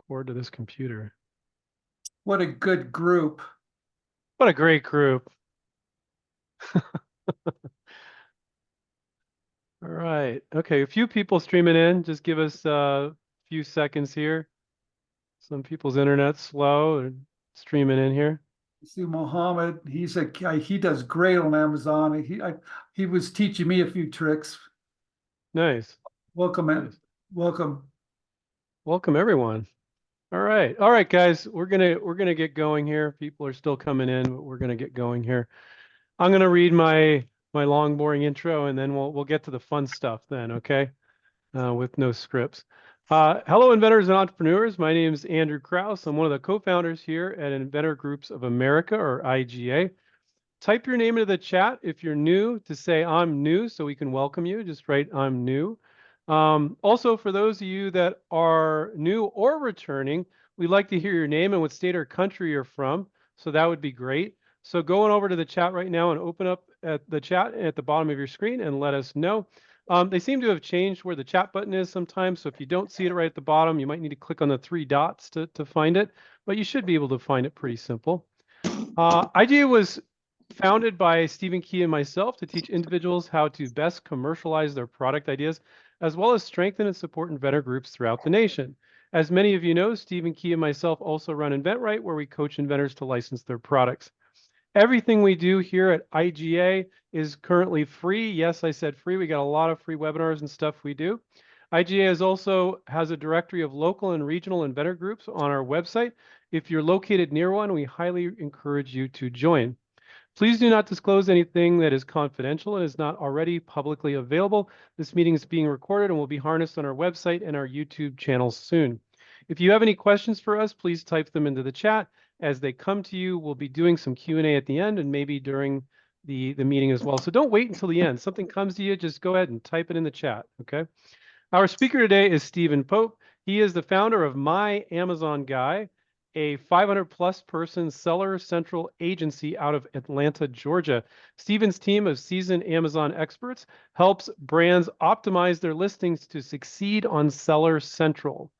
cord to this computer. What a good group. What a great group. All right. Okay, a few people streaming in. Just give us a few seconds here. Some people's internet's slow and streaming in here. See Mohammed, he's a guy, he does great on Amazon. He was teaching me a few tricks. Nice. Welcome in. Nice. Welcome. Welcome everyone. All right. All right, guys. We're gonna get going here. People are still coming in, but we're gonna get going here. I'm gonna read my long boring intro and then we'll get to the fun stuff then, okay? With no scripts. Hello, inventors and entrepreneurs. My name is Andrew Krause. I'm one of the co-founders here at Inventor Groups of America, or IGA. Type your name into the chat if you're new to say I'm new so we can welcome you. Just write I'm new. Also, for those of you that are new or returning, we'd like to hear your name and what state or country you're from. So that would be great. So going over to the chat right now and open up at the chat at the bottom of your screen and let us know. They seem to have changed where the chat button is sometimes. So if you don't see it right at the bottom, you might need to click on the three dots to find it, but you should be able to find it pretty simple. IGA was founded by Madeleine Key and myself to teach individuals how to best commercialize their product ideas, as well as strengthen and support inventor groups throughout the nation. As many of you know, Madeleine Key and myself also run InventRight, where we coach inventors to license their products. Everything we do here at IGA is currently free. Yes, I said free. We got a lot of free webinars and stuff we do. IGA also has a directory of local and regional inventor groups on our website. If you're located near one, we highly encourage you to join. Please do not disclose anything that is confidential and is not already publicly available. This meeting is being recorded and will be harnessed on our website and our YouTube channel soon. If you have any questions for us, please type them into the chat. As they come to you, we'll be doing some Q&A at the end and maybe during the meeting as well. So don't wait until the end. Something comes to you, just go ahead and type it in the chat, okay? Our speaker today is Stephen Pope. He is the founder of My Amazon Guy, a 500+ person seller central agency out of Atlanta, Georgia. Stephen's team of seasoned Amazon experts helps brands optimize their listings to succeed on Seller Central.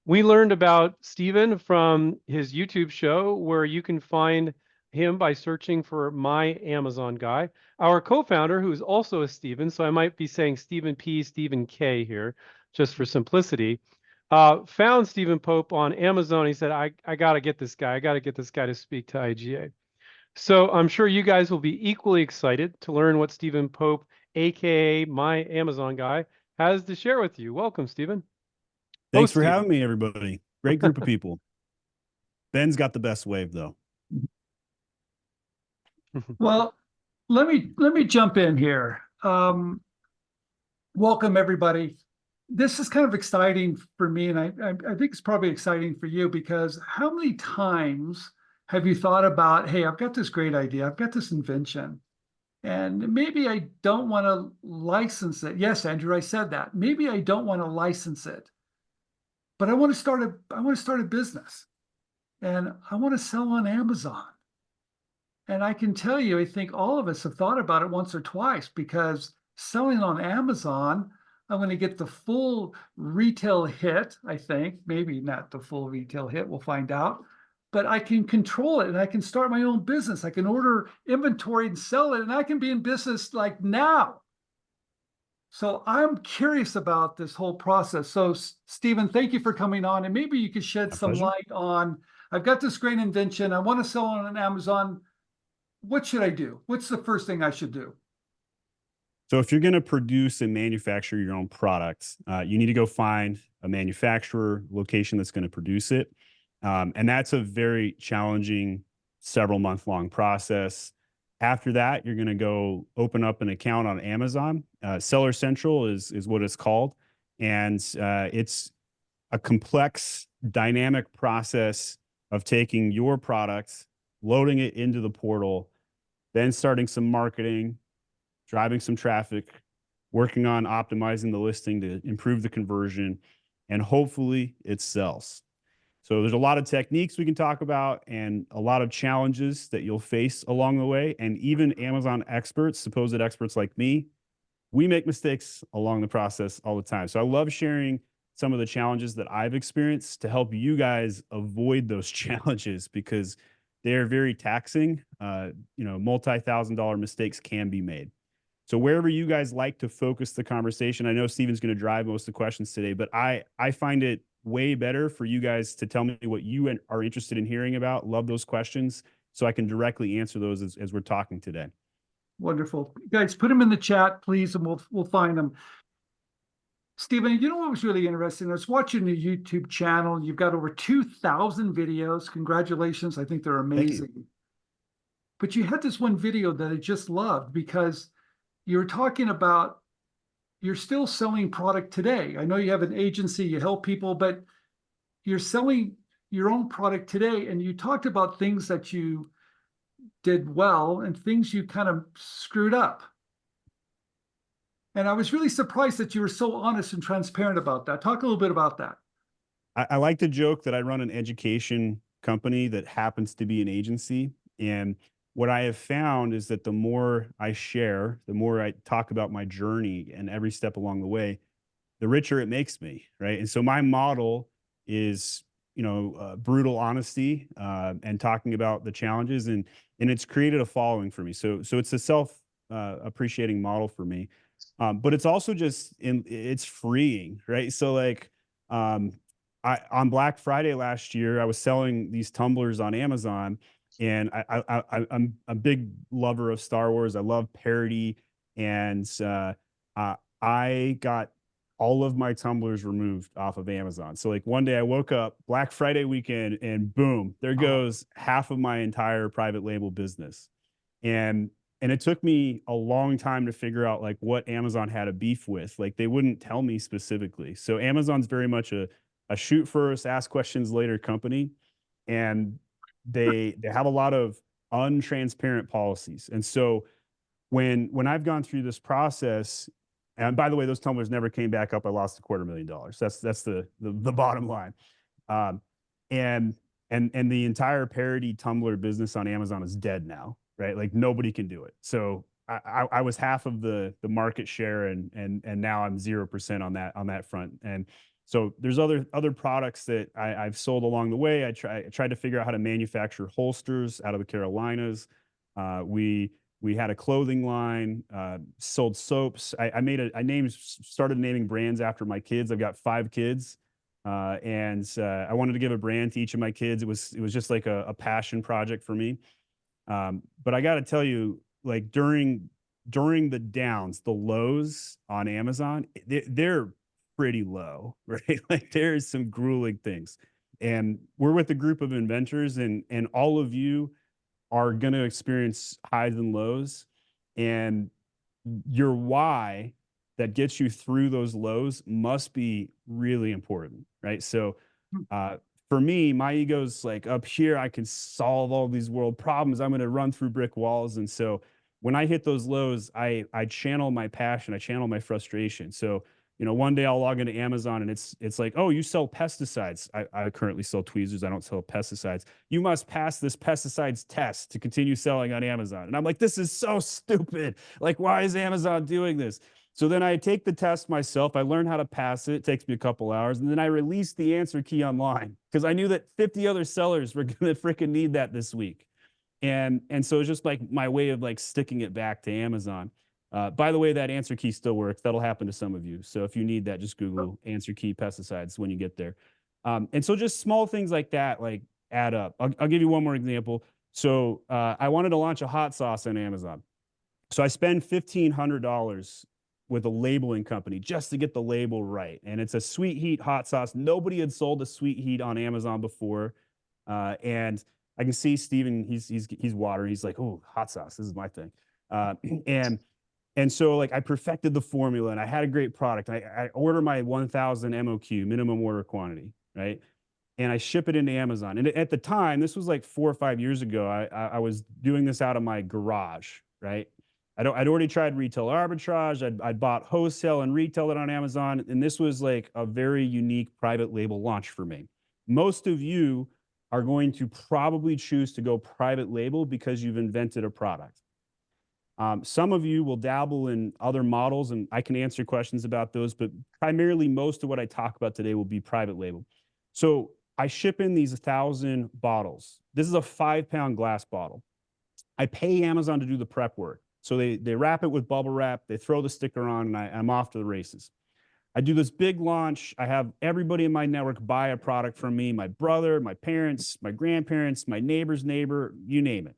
We learned about Stephen from his YouTube show, where you can find him by searching for My Amazon Guy. Our co-founder, who is also a Stephen, so I might be saying Stephen P, Stephen K here, just for simplicity, found Stephen Pope on Amazon. He said, I got to get this guy. I got to get this guy to speak to IGA. So I'm sure you guys will be equally excited to learn what Stephen Pope, AKA My Amazon Guy, has to share with you. Welcome, Stephen. Thanks for having me, everybody. Great group of people. Ben's got the best wave, though. Well, let me jump in here. Welcome, everybody. This is kind of exciting for me, and I think it's probably exciting for you, because how many times have you thought about, hey, I've got this great idea, I've got this invention, and maybe I don't want to license it. Yes, Andrew, I said that. Maybe I don't want to license it, but I want to start a business, and I want to sell on Amazon. And I can tell you, I think all of us have thought about it once or twice, because selling on Amazon, I'm going to get the full retail hit, I think. Maybe not the full retail hit, we'll find out. But I can control it, and I can start my own business. I can order inventory and sell it, and I can be in business like now. So I'm curious about this whole process. So Stephen, thank you for coming on. And maybe you could shed some light on, I've got this great invention, I want to sell on Amazon. What should I do? What's the first thing I should do? So if you're going to produce and manufacture your own products, you need to go find a manufacturer location that's going to produce it. And that's a very challenging, several month long process. After that, you're going to go open up an account on Amazon. Seller Central is what it's called. And it's a complex, dynamic process of taking your products, loading it into the portal, then starting some marketing, driving some traffic, working on optimizing the listing to improve the conversion, and hopefully it sells. So there's a lot of techniques we can talk about and a lot of challenges that you'll face along the way. And even Amazon experts, supposed experts like me, we make mistakes along the process all the time. So I love sharing some of the challenges that I've experienced to help you guys avoid those challenges because they're very taxing. Multi-thousand-dollar mistakes can be made. So wherever you guys like to focus the conversation, I know Steven's going to drive most of the questions today, but I find it way better for you guys to tell me what you are interested in hearing about. Love those questions so I can directly answer those as we're talking today. Wonderful. Guys, put them in the chat, please, and we'll find them. Stephen, you know what was really interesting? I was watching your YouTube channel. You've got over 2,000 videos. Congratulations. I think they're amazing. But you had this one video that I just loved because you were talking about you're still selling product today. I know you have an agency, you help people, but you're selling your own product today. And you talked about things that you did well and things you kind of screwed up. And I was really surprised that you were so honest and transparent about that. Talk a little bit about that. I like to joke that I run an education company that happens to be an agency. And what I have found is that the more I share, the more I talk about my journey and every step along the way, the richer it makes me, right? And so my model is, brutal honesty and talking about the challenges, and it's created a following for me. So it's a appreciating model for me, but it's also it's freeing, right? So like on Black Friday last year, I was selling these tumblers on Amazon. And I'm a big lover of Star Wars. I love parody, and I got all of my tumblers removed off of Amazon. So like one day I woke up Black Friday weekend, and boom, there goes half of my entire private label business. And it took me a long time to figure out like what Amazon had a beef with. Like they wouldn't tell me specifically. So Amazon's very much a shoot first, ask questions later company, and they have a lot of untransparent policies. And so when I've gone through this process, and by the way, those tumblers never came back up. I lost $250,000. That's the bottom line. And the entire parody tumbler business on Amazon is dead now, right? Like nobody can do it. So I was half of the market share, and now I'm 0% on that front. And so there's other products that I've sold along the way. I tried to figure out how to manufacture holsters out of the Carolinas. We had a clothing line, sold soaps. I started naming brands after my kids. I've got 5 kids, and I wanted to give a brand to each of my kids. It was just like a passion project for me. But I got to tell you, like during the downs, the lows on Amazon, they're pretty low, right? Like there's some grueling things. And we're with a group of inventors, and all of you are going to experience highs and lows. And your why that gets you through those lows must be really important, right? So for me, my ego's like up here, I can solve all these world problems. I'm going to run through brick walls. And so when I hit those lows, I channel my passion, I channel my frustration. So one day I'll log into Amazon and it's like, oh, you sell pesticides. I currently sell tweezers. I don't sell pesticides. You must pass this pesticides test to continue selling on Amazon. And I'm like, this is so stupid. Like, why is Amazon doing this? So then I take the test myself. I learn how to pass it. It takes me a couple hours. And then I release the answer key online because I knew that 50 other sellers were going to freaking need that this week. And so it's just like my way of like sticking it back to Amazon. By the way, that answer key still works. That'll happen to some of you. So if you need that, just Google answer key pesticides when you get there. And so just small things like that, like add up. I'll give you one more example. So I wanted to launch a hot sauce on Amazon. So I spend $1,500 with a labeling company just to get the label right. And it's a sweet heat hot sauce. Nobody had sold a sweet heat on Amazon before. And I can see Steven, he's water. He's like, oh, hot sauce. This is my thing. And so like I perfected the formula and I had a great product. I order my 1,000 MOQ, minimum order quantity, right? And I ship it into Amazon. And at the time, this was like 4 or 5 years ago, I was doing this out of my garage, right? I'd already tried retail arbitrage. I'd bought wholesale and retailed it on Amazon. And this was like a very unique private label launch for me. Most of you are going to probably choose to go private label because you've invented a product. Some of you will dabble in other models, and I can answer questions about those, but primarily most of what I talk about today will be private label. So I ship in these 1,000 bottles. This is a 5-pound glass bottle. I pay Amazon to do the prep work. So they wrap it with bubble wrap, they throw the sticker on, and I'm off to the races. I do this big launch. I have everybody in my network buy a product from me, my brother, my parents, my grandparents, my neighbor's neighbor, you name it.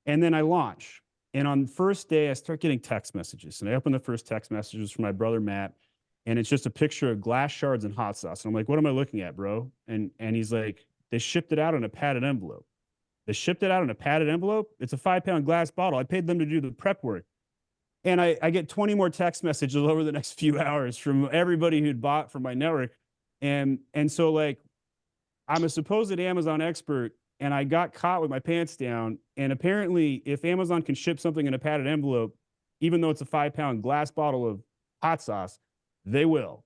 And then I launch. And on the first day, I start getting text messages. And I open the first text messages from my brother, Matt. And it's just a picture of glass shards and hot sauce. And I'm like, what am I looking at, bro? And he's like, they shipped it out in a padded envelope. They shipped it out in a padded envelope. It's a 5-pound glass bottle. I paid them to do the prep work. And I get 20 more text messages over the next few hours from everybody who'd bought from my network. And so like, I'm a supposed Amazon expert, and I got caught with my pants down. And apparently, if Amazon can ship something in a padded envelope, even though it's a 5-pound glass bottle of hot sauce, they will.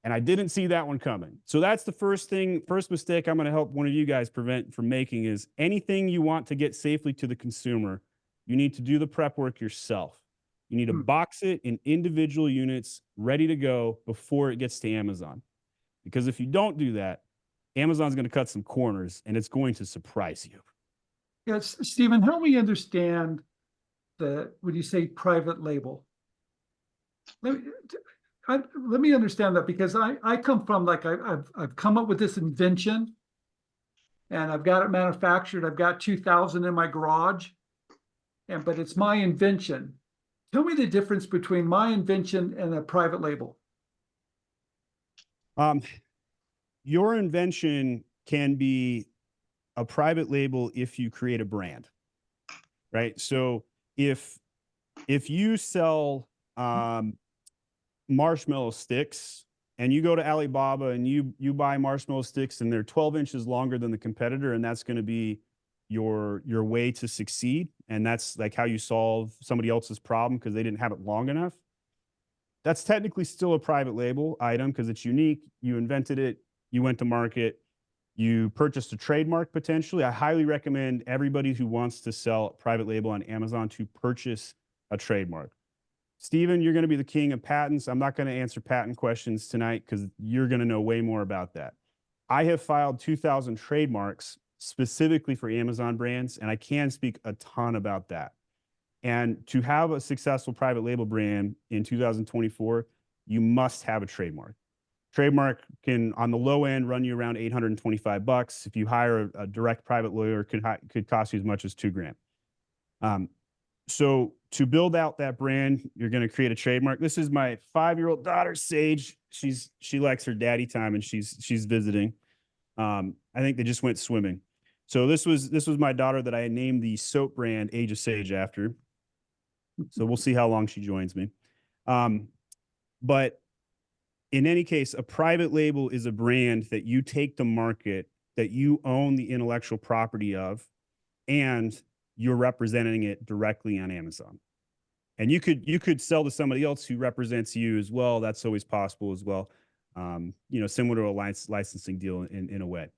And I didn't see that one coming. So that's the first mistake I'm going to help one of you guys prevent from making is anything you want to get safely to the consumer, you need to do the prep work yourself. You need to box it in individual units ready to go before it gets to Amazon. Because if you don't do that, Amazon's going to cut some corners and it's going to surprise you. Yes, Stephen, help me understand when you say private label. Let me understand that, because I come from, like, I've come up with this invention and I've got it manufactured. I've got 2,000 in my garage, but it's my invention. Tell me the difference between my invention and a private label. Your invention can be a private label if you create a brand, right? So if you sell marshmallow sticks and you go to Alibaba and you buy marshmallow sticks and they're 12 inches longer than the competitor, and that's going to be your way to succeed, and that's like how you solve somebody else's problem because they didn't have it long enough, that's technically still a private label item because it's unique. You invented it, you went to market, you purchased a trademark potentially. I highly recommend everybody who wants to sell private label on Amazon to purchase a trademark. Stephen, you're going to be the king of patents. I'm not going to answer patent questions tonight because you're going to know way more about that. I have filed 2,000 trademarks specifically for Amazon brands, and I can speak a ton about that. And to have a successful private label brand in 2024, you must have a trademark. Trademark can, on the low end, run you around $825. If you hire a direct private lawyer, could cost you as much as $2,000. So to build out that brand, you're going to create a trademark. This is my 5-year-old daughter, Sage. She likes her daddy time, and she's visiting. I think they just went swimming. So this was my daughter that I named the soap brand Age of Sage after. So we'll see how long she joins me. But in any case, a private label is a brand that you take to market, that you own the intellectual property of, and you're representing it directly on Amazon. And you could sell to somebody else who represents you as well. That's always possible as well. Similar to a licensing deal in a way.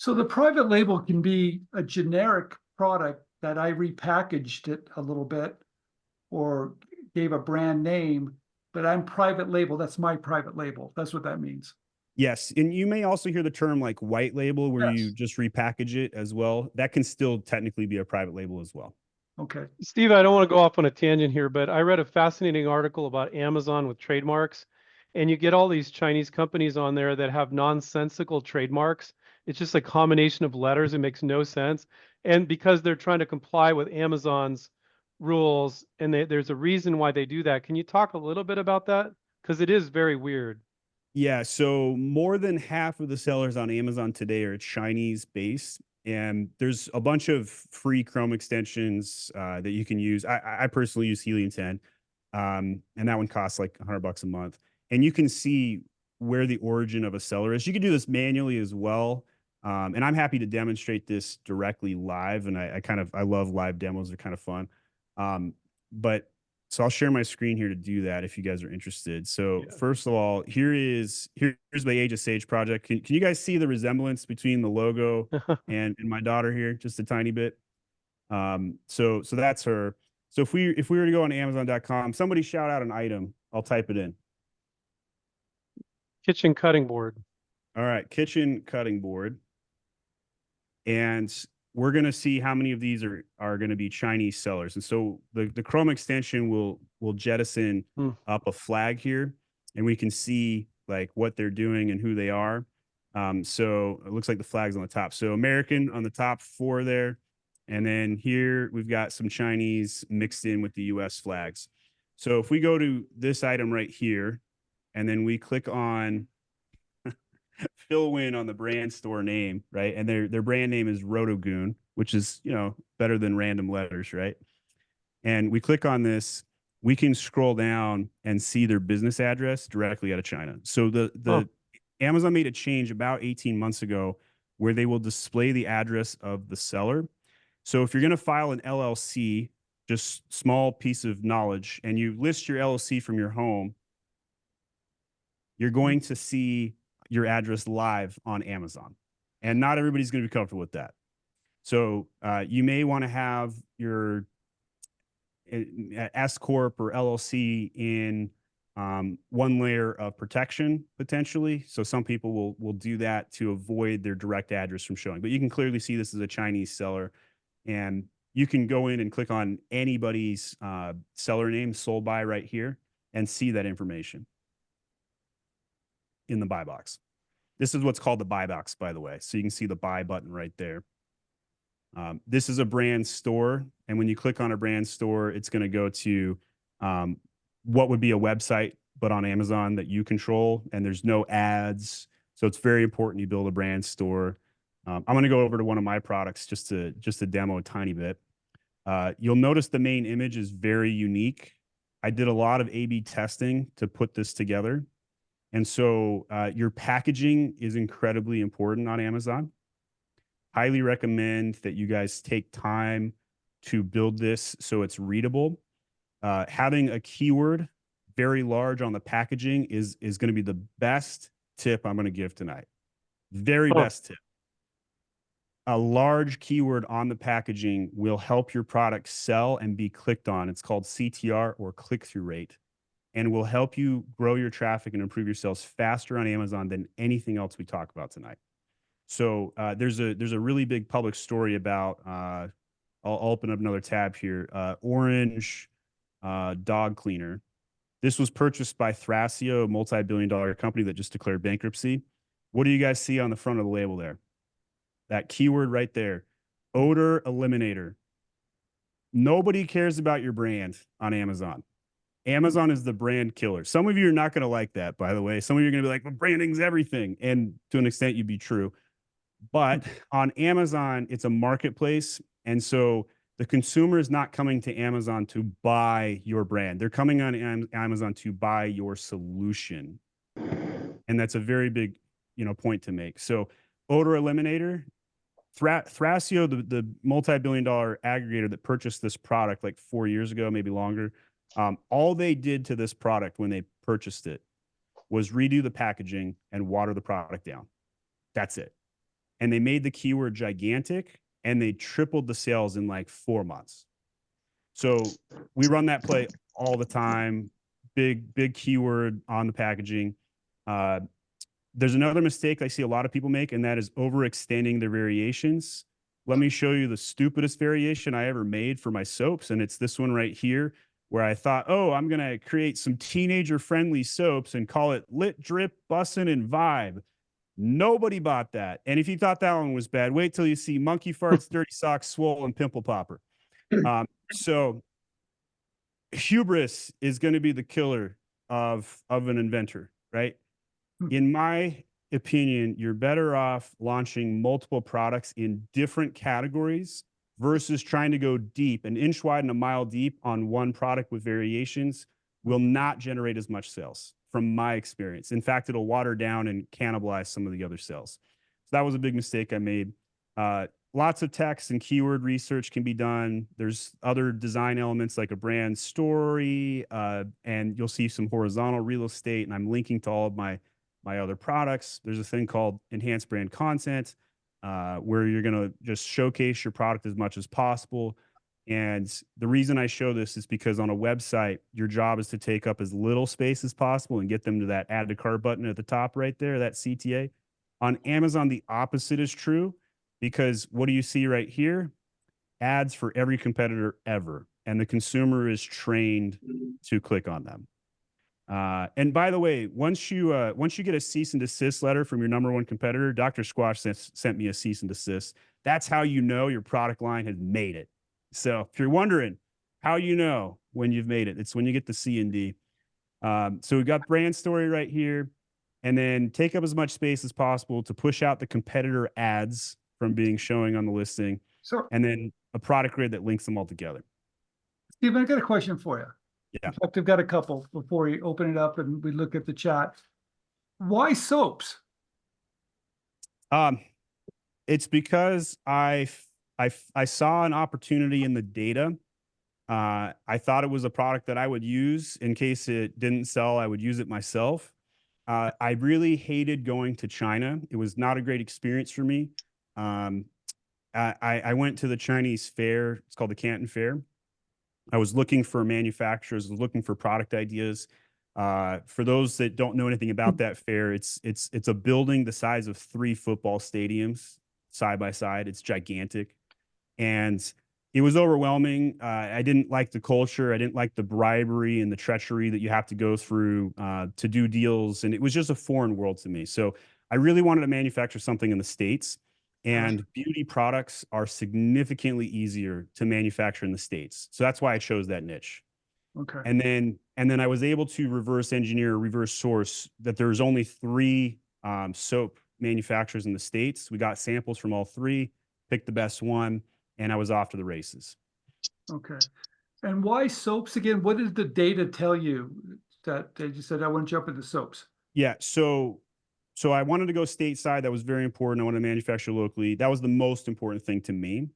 So the private label can be a generic product that I repackaged it a little bit or gave a brand name, but I'm private label. That's my private label. That's what that means. Yes. And you may also hear the term like white label, where Yes. you just repackage it as well. That can still technically be a private label as well. Okay. Steve, I don't want to go off on a tangent here, but I read a fascinating article about Amazon with trademarks, and you get all these Chinese companies on there that have nonsensical trademarks. It's just a combination of letters. It makes no sense. And because they're trying to comply with Amazon's rules, and there's a reason why they do that. Can you talk a little bit about that? Because it is very weird. Yeah. So more than half of the sellers on Amazon today are Chinese based. And there's a bunch of free Chrome extensions that you can use. I personally use Helium 10, and that one costs like $100 a month. And you can see where the origin of a seller is. You can do this manually as well. And I'm happy to demonstrate this directly live. And I love live demos. They're kind of fun. So I'll share my screen here to do that if you guys are interested. So First of all, here's my Age of Sage project. Can you guys see the resemblance between the logo and my daughter here, just a tiny bit? So that's her. So if we were to go on Amazon.com, somebody shout out an item. I'll type it in. Kitchen cutting board. All right, kitchen cutting board. And we're going to see how many of these are going to be Chinese sellers. And so the Chrome extension will jettison up a flag here, and we can see like what they're doing and who they are. So it looks like the flag's on the top. So American on the top 4 there. And then here we've got some Chinese mixed in with the US flags. So if we go to this item right here, and then we click on fill in on the brand store name, right? And their brand name is Rotogoon, which is, you know, better than random letters, right? And we click on this, we can scroll down and see their business address directly out of China. So Amazon made a change about 18 months ago where they will display the address of the seller. So if you're going to file an LLC, just small piece of knowledge, and you list your LLC from your home, you're going to see your address live on Amazon. And not everybody's going to be comfortable with that. So you may want to have your S Corp or LLC in one layer of protection potentially. So some people will do that to avoid their direct address from showing. But you can clearly see this is a Chinese seller, and you can go in and click on anybody's seller name sold by right here and see that information in the buy box. This is what's called the buy box, by the way. So you can see the buy button right there. This is a brand store. And when you click on a brand store, it's going to go to what would be a website, but on Amazon that you control, and there's no ads. So it's very important you build a brand store. I'm going to go over to one of my products just to demo a tiny bit. You'll notice the main image is very unique. I did a lot of A/B testing to put this together. And so your packaging is incredibly important on Amazon. Highly recommend that you guys take time to build this so it's readable. Having a keyword very large on the packaging is going to be the best tip I'm going to give tonight. Very best tip. A large keyword on the packaging will help your product sell and be clicked on. It's called CTR, or click-through rate, and will help you grow your traffic and improve your sales faster on Amazon than anything else we talk about tonight. So there's a really big public story about, I'll open up another tab here, Orange dog cleaner. This was purchased by Thrasio, a multi-billion-dollar company that just declared bankruptcy. What do you guys see on the front of the label there? That keyword right there, odor eliminator. Nobody cares about your brand on Amazon. Amazon is the brand killer. Some of you are not going to like that, by the way. Some of you are going to be like, well, branding's everything. And to an extent, you'd be true. But on Amazon, it's a marketplace. And so the consumer is not coming to Amazon to buy your brand. They're coming on Amazon to buy your solution. And that's a very big, point to make. So odor eliminator, Thrasio, the multi-billion-dollar aggregator that purchased this product like 4 years ago, maybe longer, all they did to this product when they purchased it was redo the packaging and water the product down. That's it. And they made the keyword gigantic, and they tripled the sales in like 4 months. So we run that play all the time. Big keyword on the packaging. There's another mistake I see a lot of people make, and that is overextending their variations. Let me show you the stupidest variation I ever made for my soaps, and it's this one right here, where I thought, oh, I'm going to create some teenager-friendly soaps and call it Lit, Drip, Bussin', and Vibe. Nobody bought that. And if you thought that one was bad, wait till you see Monkey Farts, Dirty Socks, Swole, and Pimple Popper. So hubris is going to be the killer of an inventor, right? In my opinion, you're better off launching multiple products in different categories versus trying to go deep. An inch wide and a mile deep on one product with variations will not generate as much sales from my experience. In fact, it'll water down and cannibalize some of the other sales. So that was a big mistake I made. Lots of text and keyword research can be done. There's other design elements like a brand story, and you'll see some horizontal real estate, and I'm linking to all of my other products. There's a thing called enhanced brand content, where you're going to just showcase your product as much as possible. And the reason I show this is because on a website, your job is to take up as little space as possible and get them to that add to cart button at the top right there, that CTA. On Amazon, the opposite is true because what do you see right here? Ads for every competitor ever. And the consumer is trained to click on them. And by the way, once you get a cease and desist letter from your number one competitor, Dr. Squash sent me a cease and desist. That's how you know your product line has made it. So if you're wondering how you know when you've made it, it's when you get the C and D. So we've got brand story right here, and then take up as much space as possible to push out the competitor ads from being showing on the listing, So, and then a product grid that links them all together. Stephen, I got a question for you. Yeah. In fact, I've got a couple before we open it up and we look at the chat. Why soaps? It's because I saw an opportunity in the data. I thought it was a product that I would use in case it didn't sell. I would use it myself. I really hated going to China. It was not a great experience for me. I went to the Chinese fair. It's called the Canton Fair. I was looking for manufacturers, I was looking for product ideas. For those that don't know anything about that fair, it's a building the size of 3 football stadiums side by side. It's gigantic. And it was overwhelming. I didn't like the culture. I didn't like the bribery and the treachery that you have to go through to do deals. And it was just a foreign world to me. So I really wanted to manufacture something in the States. And beauty products are significantly easier to manufacture in the States. So that's why I chose that niche. Okay. And then I was able to reverse engineer, reverse source that there's only 3 soap manufacturers in the States. We got samples from all 3, picked the best one, and I was off to the races. Okay. And why soaps again? What did the data tell you that you said, I want to jump into soaps? Yeah. So I wanted to go stateside. That was very important. I wanted to manufacture locally. That was the most important thing to me.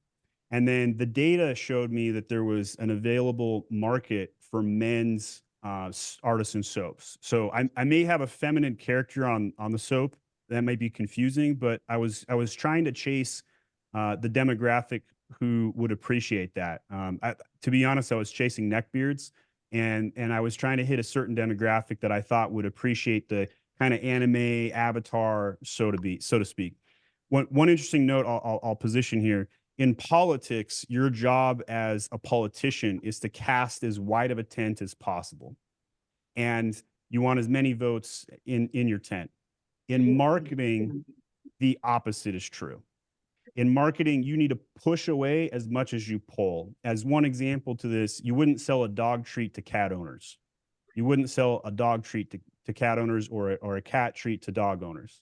And then the data showed me that there was an available market for men's artisan soaps. So I may have a feminine character on the soap. That might be confusing, but I was trying to chase the demographic who would appreciate that. To be honest, I was chasing neckbeards, and I was trying to hit a certain demographic that I thought would appreciate the kind of anime avatar, so to speak. One interesting note I'll position here. In politics, your job as a politician is to cast as wide of a tent as possible. And you want as many votes in your tent. In marketing, the opposite is true. In marketing, you need to push away as much as you pull. As one example to this, you wouldn't sell a dog treat to cat owners. You wouldn't sell a dog treat to cat owners or a cat treat to dog owners.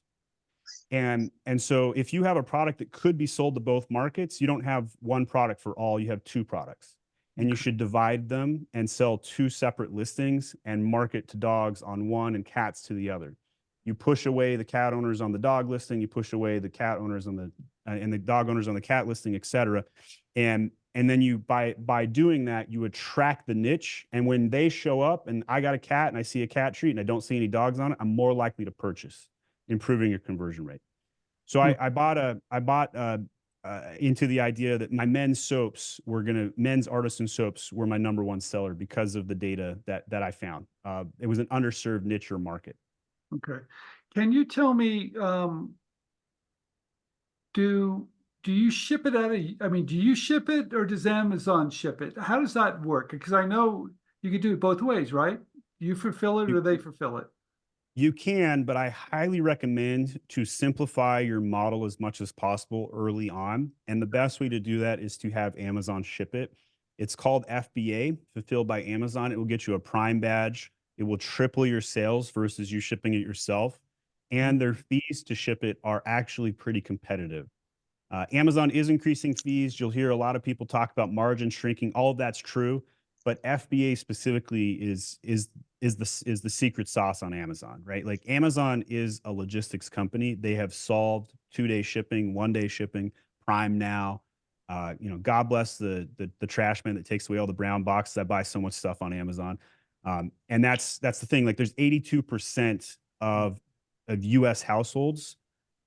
And so if you have a product that could be sold to both markets, you don't have one product for all, you have 2 products. And you should divide them and sell 2 separate listings and market to dogs on one and cats to the other. You push away the cat owners on the dog listing, you push away the cat owners on the and the dog owners on the cat listing, et cetera. And then you by doing that, you attract the niche. And when they show up and I got a cat and I see a cat treat and I don't see any dogs on it, I'm more likely to purchase, improving your conversion rate. So I bought into the idea that my men's artisan soaps were my number 1 seller because of the data that I found. It was an underserved niche or market. Okay. Can you tell me, do you ship it do you ship it or does Amazon ship it? How does that work? Because I know you could do it both ways, right? You fulfill it or they fulfill it? You can, but I highly recommend to simplify your model as much as possible early on. And the best way to do that is to have Amazon ship it. It's called FBA, fulfilled by Amazon. It will get you a Prime badge. It will triple your sales versus you shipping it yourself. And their fees to ship it are actually pretty competitive. Amazon is increasing fees. You'll hear a lot of people talk about margin shrinking. All of that's true, but FBA specifically is the secret sauce on Amazon, right? Like Amazon is a logistics company. They have solved 2-day shipping, 1-day shipping, Prime Now. God bless the trash man that takes away all the brown boxes. I buy so much stuff on Amazon. And that's the thing. Like there's 82% of US households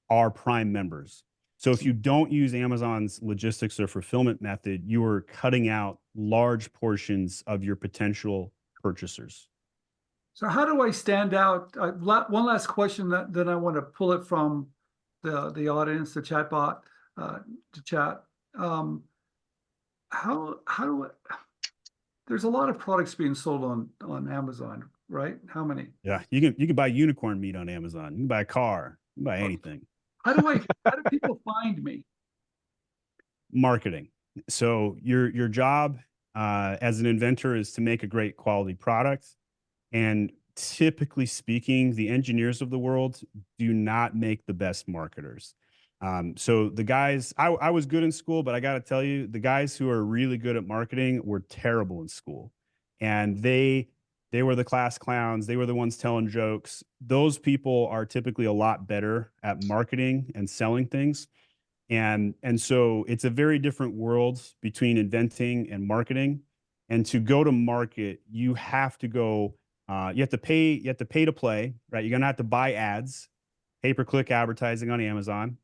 are Prime members. So if you don't use Amazon's logistics or fulfillment method, you are cutting out large portions of your potential purchasers. So how do I stand out? One last question that then I want to pull it from the audience, the chat bot, to chat. How do I, there's a lot of products being sold on Amazon, right? How many? Yeah, you can buy unicorn meat on Amazon. You can buy a car. You can buy anything. How do people find me? Marketing. So your job as an inventor is to make a great quality product. And typically speaking, the engineers of the world do not make the best marketers. So the guys, I was good in school, but I got to tell you, the guys who are really good at marketing were terrible in school, and they were the class clowns. They were the ones telling jokes. Those people are typically a lot better at marketing and selling things. And so it's a very different world between inventing and marketing. And to go to market, you have to go, you have to pay to play, right? You're going to have to buy ads, pay-per-click advertising on Amazon,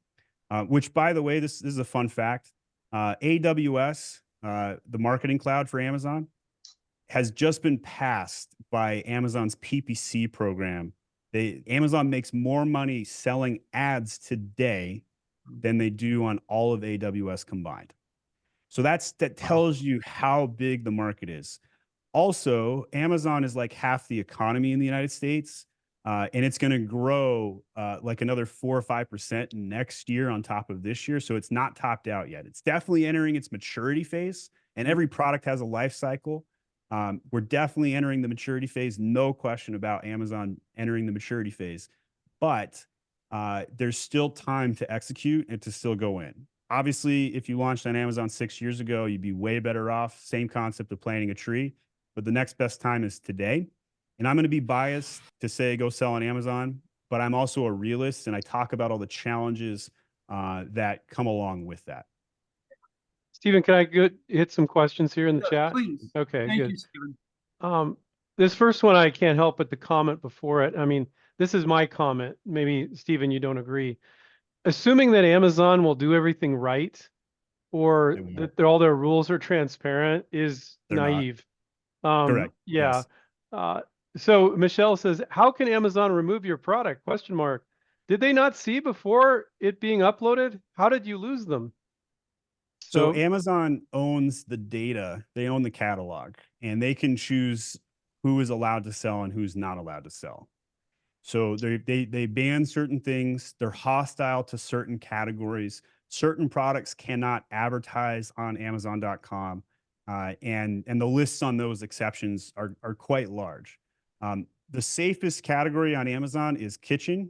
which, by the way, this is a fun fact. AWS, the marketing cloud for Amazon, has just been passed by Amazon's PPC program. Amazon makes more money selling ads today than they do on all of AWS combined. So that tells you how big the market is. Also, Amazon is like half the economy in the United States, and it's going to grow like another 4 or 5% next year on top of this year. So it's not topped out yet. It's definitely entering its maturity phase, and every product has a life cycle. We're definitely entering the maturity phase. No question about Amazon entering the maturity phase, but there's still time to execute and to still go in. Obviously, if you launched on Amazon 6 years ago, you'd be way better off. Same concept of planting a tree, but the next best time is today. And I'm going to be biased to say go sell on Amazon, but I'm also a realist, and I talk about all the challenges that come along with that. Stephen, can I hit some questions here in the chat? Please. Okay, Thank good. you, Stephen. This first one, I can't help but the comment before it. I mean, this is my comment. Maybe, Stephen, you don't agree. Assuming that Amazon will do everything right, or that all their rules are transparent, is They're not. naive. Correct. Yeah. Yes. So Michelle says, how can Amazon remove your product? Question mark. Did they not see before it being uploaded? How did you lose them? So Amazon owns the data. They own the catalog, and they can choose who is allowed to sell and who's not allowed to sell. So they ban certain things. They're hostile to certain categories. Certain products cannot advertise on Amazon.com. And the lists on those exceptions are quite large. The safest category on Amazon is kitchen,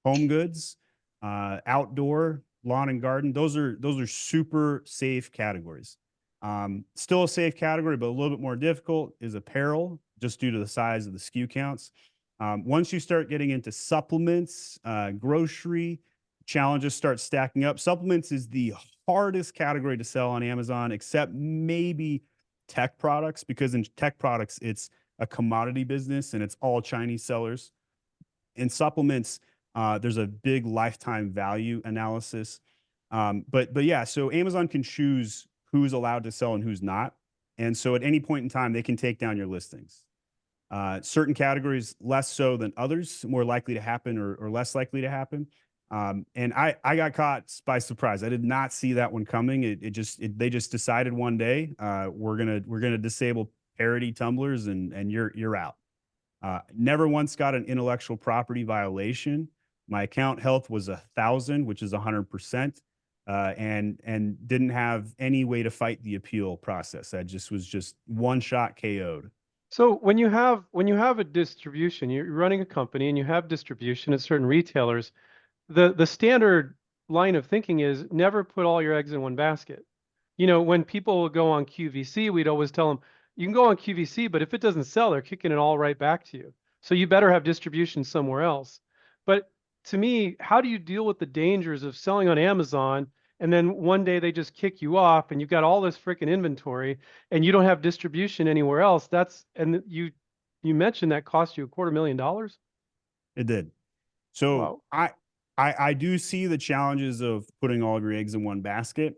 home goods, outdoor, lawn and garden. Those are super safe categories. Still a safe category, but a little bit more difficult is apparel, just due to the size of the SKU counts. Once you start getting into supplements, grocery, challenges start stacking up. Supplements is the hardest category to sell on Amazon, except maybe tech products, because in tech products, it's a commodity business and it's all Chinese sellers. In supplements, there's a big lifetime value analysis. But yeah, so Amazon can choose who's allowed to sell and who's not. And so at any point in time, they can take down your listings. Certain categories less so than others, more likely to happen or less likely to happen. And I got caught by surprise. I did not see that one coming. They just decided one day, we're gonna disable parody tumblers and you're out. Never once got an intellectual property violation. My account health was 1,000, which is 100%, and didn't have any way to fight the appeal process. I was just one shot KO'd. So when you have a distribution, you're running a company and you have distribution at certain retailers, the standard line of thinking is never put all your eggs in one basket. You know, when people go on QVC, we'd always tell them, you can go on QVC, but if it doesn't sell, they're kicking it all right back to you. So you better have distribution somewhere else. But to me, how do you deal with the dangers of selling on Amazon and then one day they just kick you off and you've got all this freaking inventory and you don't have distribution anywhere else? And you mentioned that cost you $250,000. It did. So Wow. I do see the challenges of putting all of your eggs in one basket.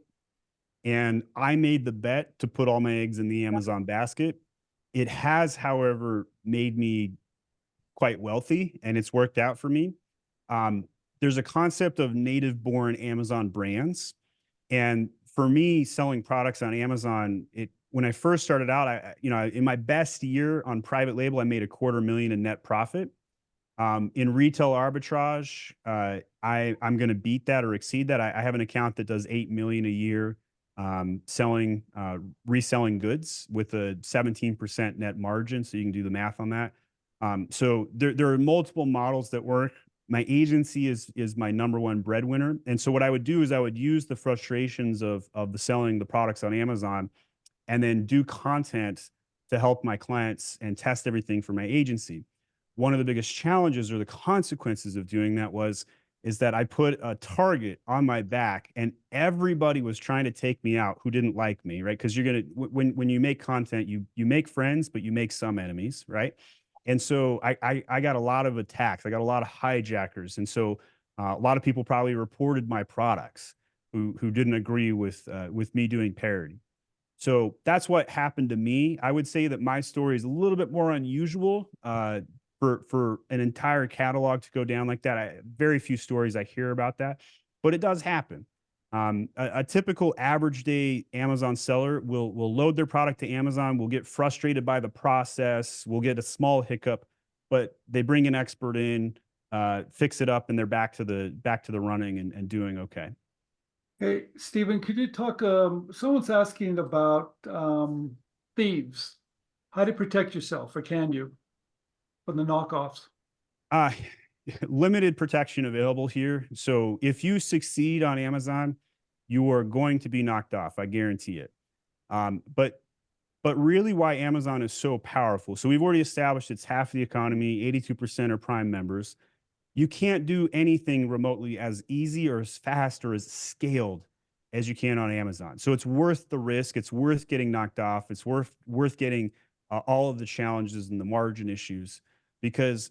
And I made the bet to put all my eggs in the Amazon basket. It has, however, made me quite wealthy and it's worked out for me. Um, there's a concept of native born Amazon brands. And for me, selling products on Amazon, when I first started out, in my best year on private label, I made $250,000 in net profit. In retail arbitrage, I'm going to beat that or exceed that. I have an account that does 8 million a year, reselling goods with a 17% net margin. So you can do the math on that. So there are multiple models that work. My agency is my number one breadwinner. And so what I would do is I would use the frustrations of the selling the products on Amazon and then do content to help my clients and test everything for my agency. One of the biggest challenges or the consequences of doing that is that I put a target on my back and everybody was trying to take me out who didn't like me, right? Because when you make content, you make friends, but you make some enemies, right? And so I got a lot of attacks. I got a lot of hijackers. And so a lot of people probably reported my products who didn't agree with me doing parody. So that's what happened to me. I would say that my story is a little bit more unusual for an entire catalog to go down like that. Very few stories I hear about that, but it does happen. A typical average day Amazon seller will load their product to Amazon, will get frustrated by the process, will get a small hiccup, but they bring an expert in, fix it up, and they're back to the running and doing okay. Hey, Stephen, could you talk, someone's asking about thieves. How to protect yourself, or can you, from the knockoffs? Uh, limited protection available here. So if you succeed on Amazon, you are going to be knocked off. I guarantee it. But really why Amazon is so powerful. So we've already established it's half the economy, 82% are Prime members. You can't do anything remotely as easy or as fast or as scaled as you can on Amazon. So it's worth the risk. It's worth getting knocked off. It's worth getting all of the challenges and the margin issues because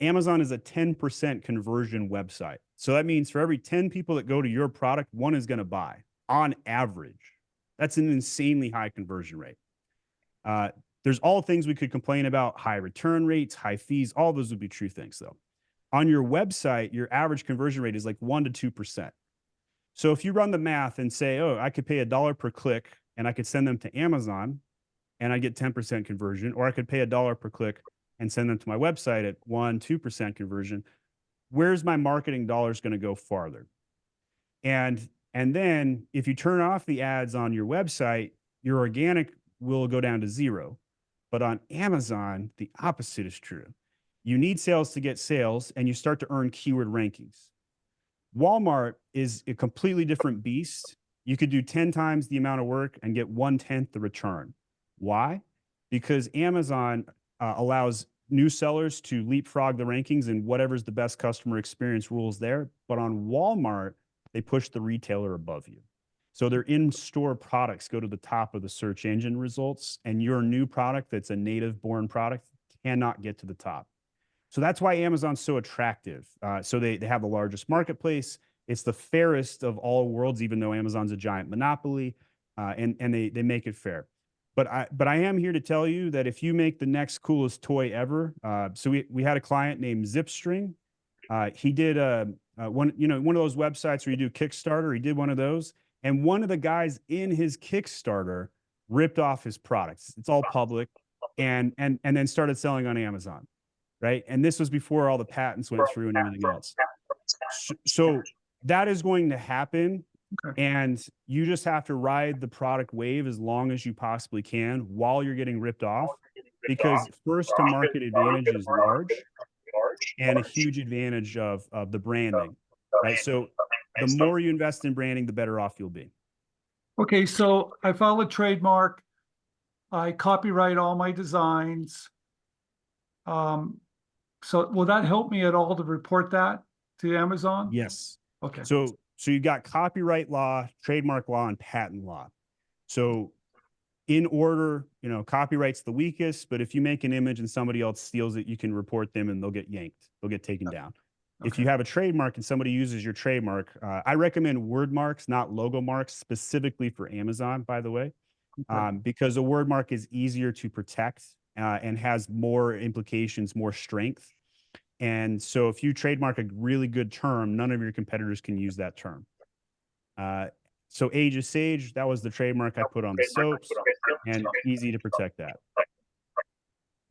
Amazon is a 10% conversion website. So that means for every 10 people that go to your product, one is going to buy on average. That's an insanely high conversion rate. There's all things we could complain about, high return rates, high fees. All those would be true things though. On your website, your average conversion rate is like 1% to 2%. So if you run the math and say, oh, I could pay $1 per click and I could send them to Amazon and I get 10% conversion, or I could pay $1 per click and send them to my website at 1%, 2% conversion, where's my marketing dollars going to go farther? And then if you turn off the ads on your website, your organic will go down to 0. But on Amazon, the opposite is true. You need sales to get sales, and you start to earn keyword rankings. Walmart is a completely different beast. You could do 10 times the amount of work and get 1/10 the return. Why? Because Amazon allows new sellers to leapfrog the rankings and whatever's the best customer experience rules there. But on Walmart, they push the retailer above you. So their in-store products go to the top of the search engine results, and your new product that's a native born product cannot get to the top. So that's why Amazon's so attractive. So they have the largest marketplace. It's the fairest of all worlds, even though Amazon's a giant monopoly, and they make it fair. But I am here to tell you that if you make the next coolest toy ever, so we had a client named Zipstring. He did one of those websites where you do Kickstarter. He did one of those, and one of the guys in his Kickstarter ripped off his products. It's all public, and then started selling on Amazon, right? And this was before all the patents went through and everything else. So that is going to happen. Okay. And you just have to ride the product wave as long as you possibly can while you're getting ripped off, because first to market advantage is large and a huge advantage of the branding, right? So the more you invest in branding, the better off you'll be. Okay, so I file a trademark. I copyright all my designs. So will that help me at all to report that to Amazon? Yes. Okay. So you got copyright law, trademark law, and patent law. So in order, copyright's the weakest, but if you make an image and somebody else steals it, you can report them and they'll get yanked. They'll get taken down. If you have a trademark and somebody uses your trademark, I recommend word marks, not logo marks, specifically for Amazon, by the way, Okay. because a word mark is easier to protect and has more implications, more strength. And so if you trademark a really good term, none of your competitors can use that term. So Age of Sage, that was the trademark I put on the soaps, and easy to protect that.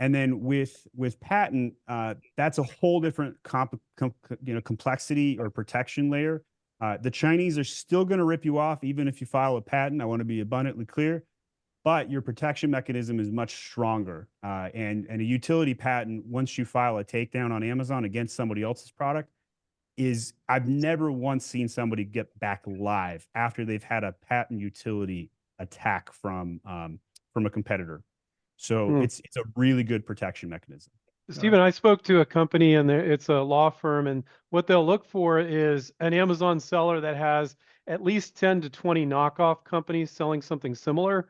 And then with patent, that's a whole different complexity or protection layer. The Chinese are still going to rip you off even if you file a patent. I want to be abundantly clear, but your protection mechanism is much stronger. And a utility patent, once you file a takedown on Amazon against somebody else's product, I've never once seen somebody get back live after they've had a patent utility attack from a competitor. So it's a really good protection mechanism. Stephen, I spoke to a company and it's a law firm, and what they'll look for is an Amazon seller that has at least 10 to 20 knockoff companies selling something similar.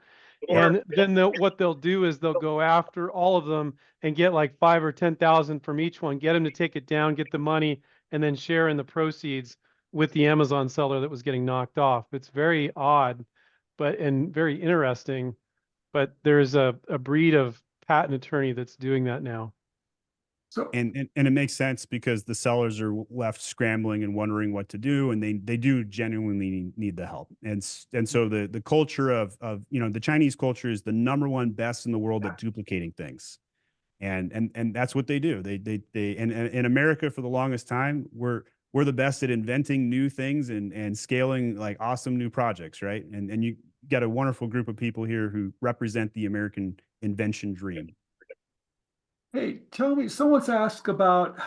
And then what they'll do is they'll go after all of them and get like 5 or 10,000 from each one, get them to take it down, get the money, and then share in the proceeds with the Amazon seller that was getting knocked off. It's very odd, and very interesting. But there's a breed of patent attorney that's doing that now. So, And it makes sense because the sellers are left scrambling and wondering what to do, and they do genuinely need the help. And so the culture of the Chinese culture is the #1 best in the world at duplicating things, and that's what they do. They and in America for the longest time we're the best at inventing new things and scaling like awesome new projects, right? And you got a wonderful group of people here who represent the American invention dream. hey, tell me, someone's asked about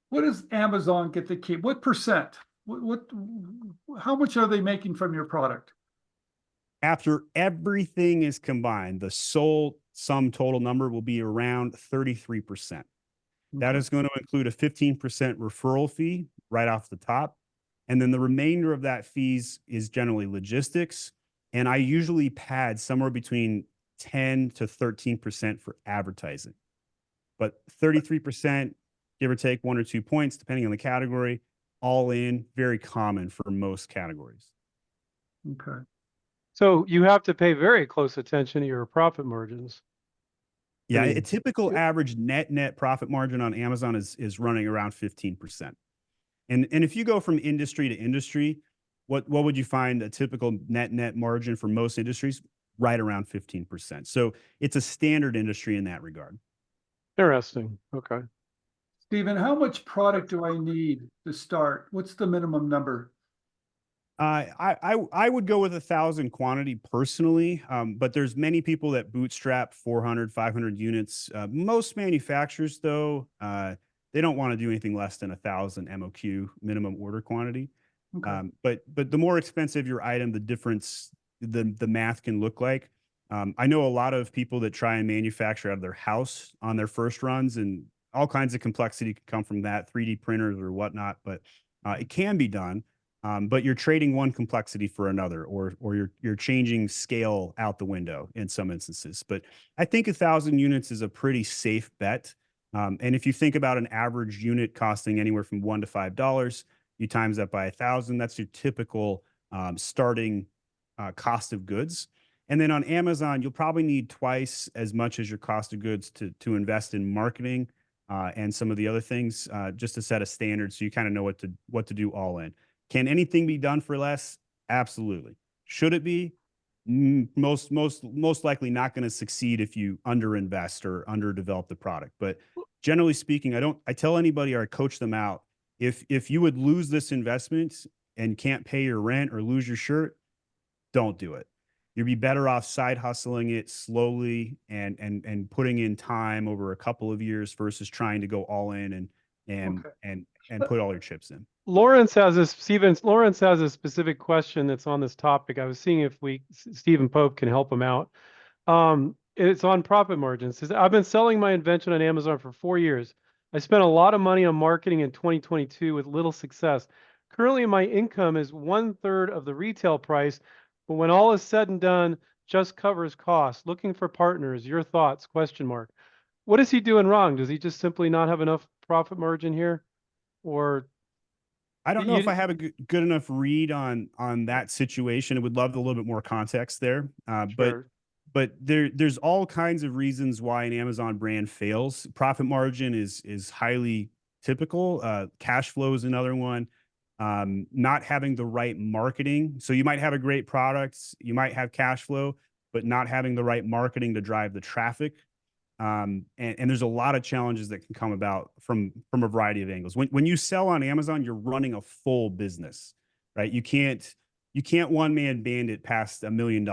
what does Amazon get to keep? What percent? How much are they making from your product? After everything is combined, the sum total number will be around 33%. That Okay. is going to include a 15% referral fee right off the top. And then the remainder of that fees is generally logistics. And I usually pad somewhere between 10 to 13% for advertising. But 33%, give or take 1 or 2 points, depending on the category, all in, very common for most categories. Okay. So you have to pay very close attention to your profit margins. Yeah, I mean, a typical average net profit margin on Amazon is running around 15%. And if you go from industry to industry, what would you find a typical net margin for most industries? Right around 15%. So it's a standard industry in that regard. interesting. Okay. Stephen, how much product do I need to start? What's the minimum number? I would go with 1,000 quantity personally, but there's many people that bootstrap 400, 500 units. Most manufacturers, though, they don't want to do anything less than 1,000 MOQ, minimum order quantity. Okay. But the more expensive your item, the difference the math can look like. I know a lot of people that try and manufacture out of their house on their first runs, and all kinds of complexity could come from that, 3D printers or whatnot. But it can be done. But you're trading one complexity for another, or you're changing scale out the window in some instances. But I think 1,000 units is a pretty safe bet. And if you think about an average unit costing anywhere from $1 to $5, you times that by 1,000. That's your typical starting cost of goods. And then on Amazon, you'll probably need twice as much as your cost of goods to invest in marketing and some of the other things, just to set a standard so you kind of know what to do all in. Can anything be done for less? Absolutely. Should it be? Most likely not going to succeed if you underinvest or underdevelop the product. But generally speaking, I tell anybody or I coach them out. If you would lose this investment and can't pay your rent or lose your shirt, don't do it. You'd be better off side hustling it slowly and putting in time over a couple of years versus trying to go all in and put all your chips in. Lawrence has a specific question that's on this topic. I was seeing if Stephen Pope can help him out. It's on profit margins. It says, I've been selling my invention on Amazon for 4 years. I spent a lot of money on marketing in 2022 with little success. Currently, my income is 1/3 of the retail price, but when all is said and done, just covers costs. Looking for partners. Your thoughts? Question mark. what is he doing wrong? Does he just simply not have enough profit margin here? Or I don't know if you, I have a good enough read on that situation. I would love a little bit more context there. sure. But there's all kinds of reasons why an Amazon brand fails. Profit margin is highly typical. Cash flow is another one. Not having the right marketing. So you might have a great product, you might have cash flow, but not having the right marketing to drive the traffic. And there's a lot of challenges that can come about from a variety of angles. When you sell on Amazon, you're running a full business, right? You can't one man band it past $1 million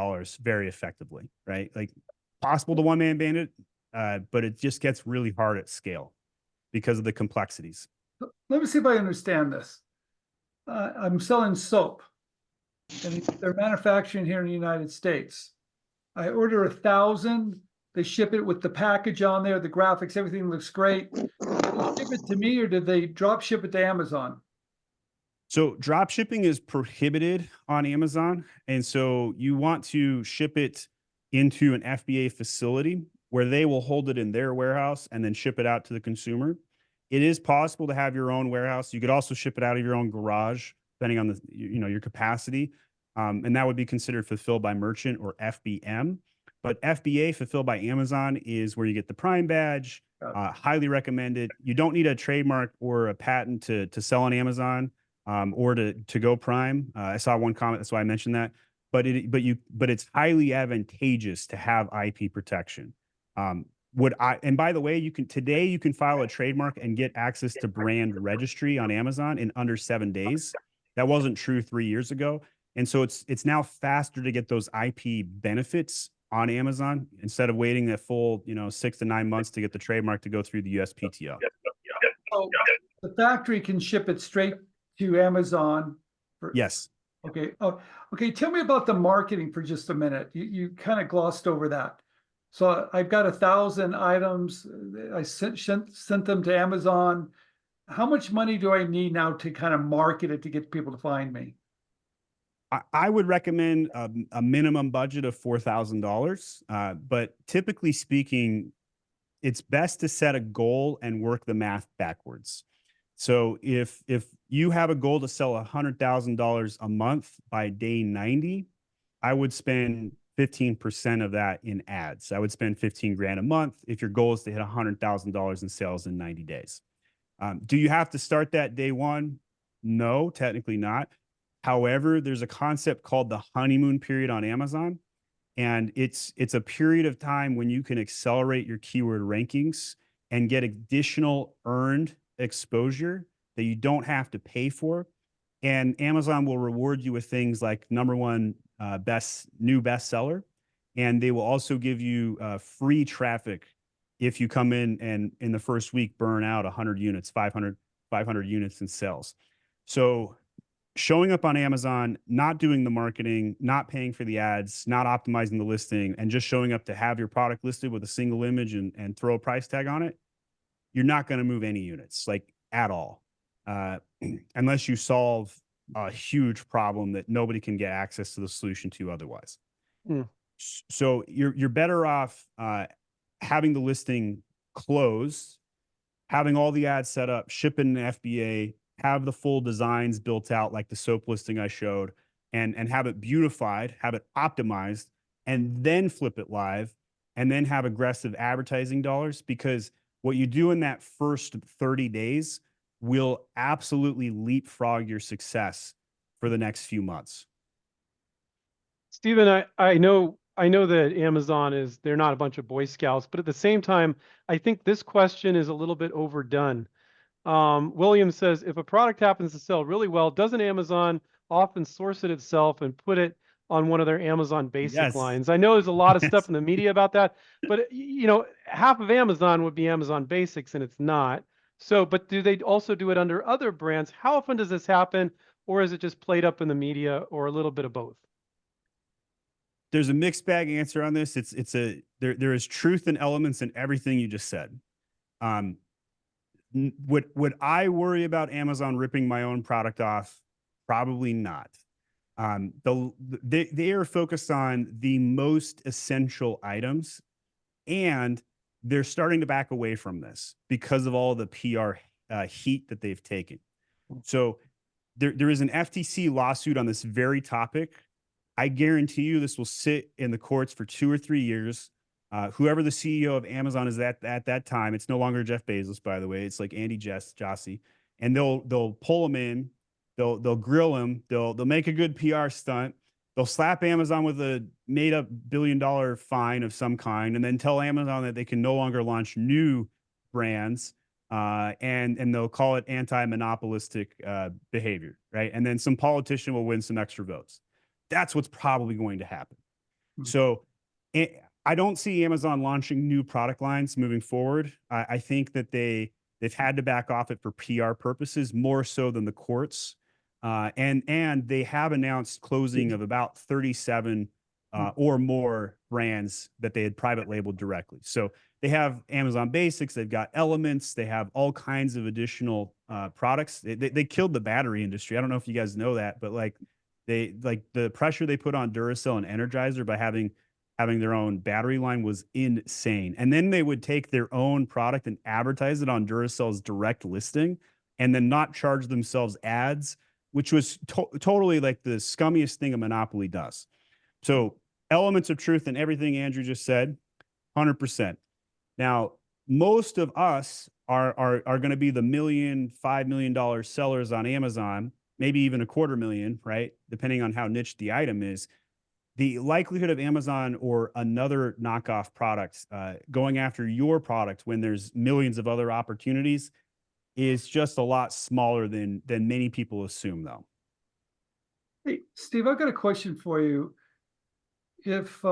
very effectively, right? Like possible to one man band it, but it just gets really hard at scale because of the complexities. Let me see if I understand this. I'm selling soap, and they're manufacturing here in the United States. I order 1,000. They ship it with the package on there, the graphics, everything looks great. Do they ship it to me, or did they drop ship it to Amazon? So drop shipping is prohibited on Amazon. And so you want to ship it into an FBA facility where they will hold it in their warehouse and then ship it out to the consumer. It is possible to have your own warehouse. You could also ship it out of your own garage, depending on your capacity. And that would be considered fulfilled by merchant or FBM. But FBA, fulfilled by Amazon, is where you get the Prime badge. Highly recommended. You don't need a trademark or a patent to sell on Amazon, or to go Prime. I saw one comment, that's why I mentioned that. But it's highly advantageous to have IP protection. And by the way, you can file a trademark and get access to brand registry on Amazon in under 7 days. That wasn't true 3 years ago. And so it's now faster to get those IP benefits on Amazon instead of waiting a full 6 to 9 months to get the trademark to go through the USPTO. So the factory can ship it straight to Amazon. Yes. Okay. Oh, okay. Tell me about the marketing for just a minute. You kind of glossed over that. So I've got 1,000 items. I sent them to Amazon. How much money do I need now to kind of market it to get people to find me? I would recommend a minimum budget of $4,000. But typically speaking, it's best to set a goal and work the math backwards. So if you have a goal to sell $100,000 a month by day 90, I would spend 15% of that in ads. I would spend 15 grand a month if your goal is to hit $100,000 in sales in 90 days. Do you have to start that day one? No, technically not. However, there's a concept called the honeymoon period on Amazon. And it's a period of time when you can accelerate your keyword rankings and get additional earned exposure that you don't have to pay for. And Amazon will reward you with things like #1 new bestseller. And they will also give you free traffic if you come in and in the first week burn out 100 units, 500 units in sales. So showing up on Amazon, not doing the marketing, not paying for the ads, not optimizing the listing, and just showing up to have your product listed with a single image and throw a price tag on it, you're not going to move any units, like at all, unless you solve a huge problem that nobody can get access to the solution to otherwise. Mm. So you're better off having the listing closed, having all the ads set up, shipping an FBA, have the full designs built out like the soap listing I showed, and have it beautified, have it optimized, and then flip it live, and then have aggressive advertising dollars, because what you do in that first 30 days will absolutely leapfrog your success for the next few months. Stephen, I know that Amazon they're not a bunch of Boy Scouts, but at the same time, I think this question is a little bit overdone. William says, if a product happens to sell really well, doesn't Amazon often source it itself and put it on one of their Amazon basic Yes. lines? I know there's a lot of Yes. stuff in the media about that, but half of Amazon would be Amazon basics and it's not. So, but do they also do it under other brands? How often does this happen? Or is it just played up in the media, or a little bit of both? There's a mixed bag answer on this. There is truth and elements in everything you just said. Would I worry about Amazon ripping my own product off? Probably not. They are focused on the most essential items, and they're starting to back away from this because of all the PR heat that they've taken. So there is an FTC lawsuit on this very topic. I guarantee you this will sit in the courts for 2 or 3 years. Whoever the CEO of Amazon is at that time, it's no longer Jeff Bezos, by the way. It's like Andy Jassy, and they'll pull him in, they'll grill him, they'll make a good PR stunt, they'll slap Amazon with a made up $1 billion fine of some kind, and then tell Amazon that they can no longer launch new brands, and they'll call it anti-monopolistic behavior, right? And then some politician will win some extra votes. That's what's probably going to happen. So I don't see Amazon launching new product lines moving forward. I think that they've had to back off it for PR purposes more so than the courts. And they have announced closing of about 37 or more brands that they had private labeled directly. So they have Amazon Basics, they've got Elements, they have all kinds of additional products. They killed the battery industry. I don't know if you guys know that, but like the pressure they put on Duracell and Energizer by having their own battery line was insane. And then they would take their own product and advertise it on Duracell's direct listing and then not charge themselves ads, which was totally like the scummiest thing a monopoly does. So elements of truth in everything Andrew just said, 100%. Now, most of us are going to be the $1 million, $5 million sellers on Amazon, maybe even $250,000, right? Depending on how niche the item is. The likelihood of Amazon or another knockoff product going after your product when there's millions of other opportunities is just a lot smaller than many people assume, though. Hey, Steve, I've got a question for you. If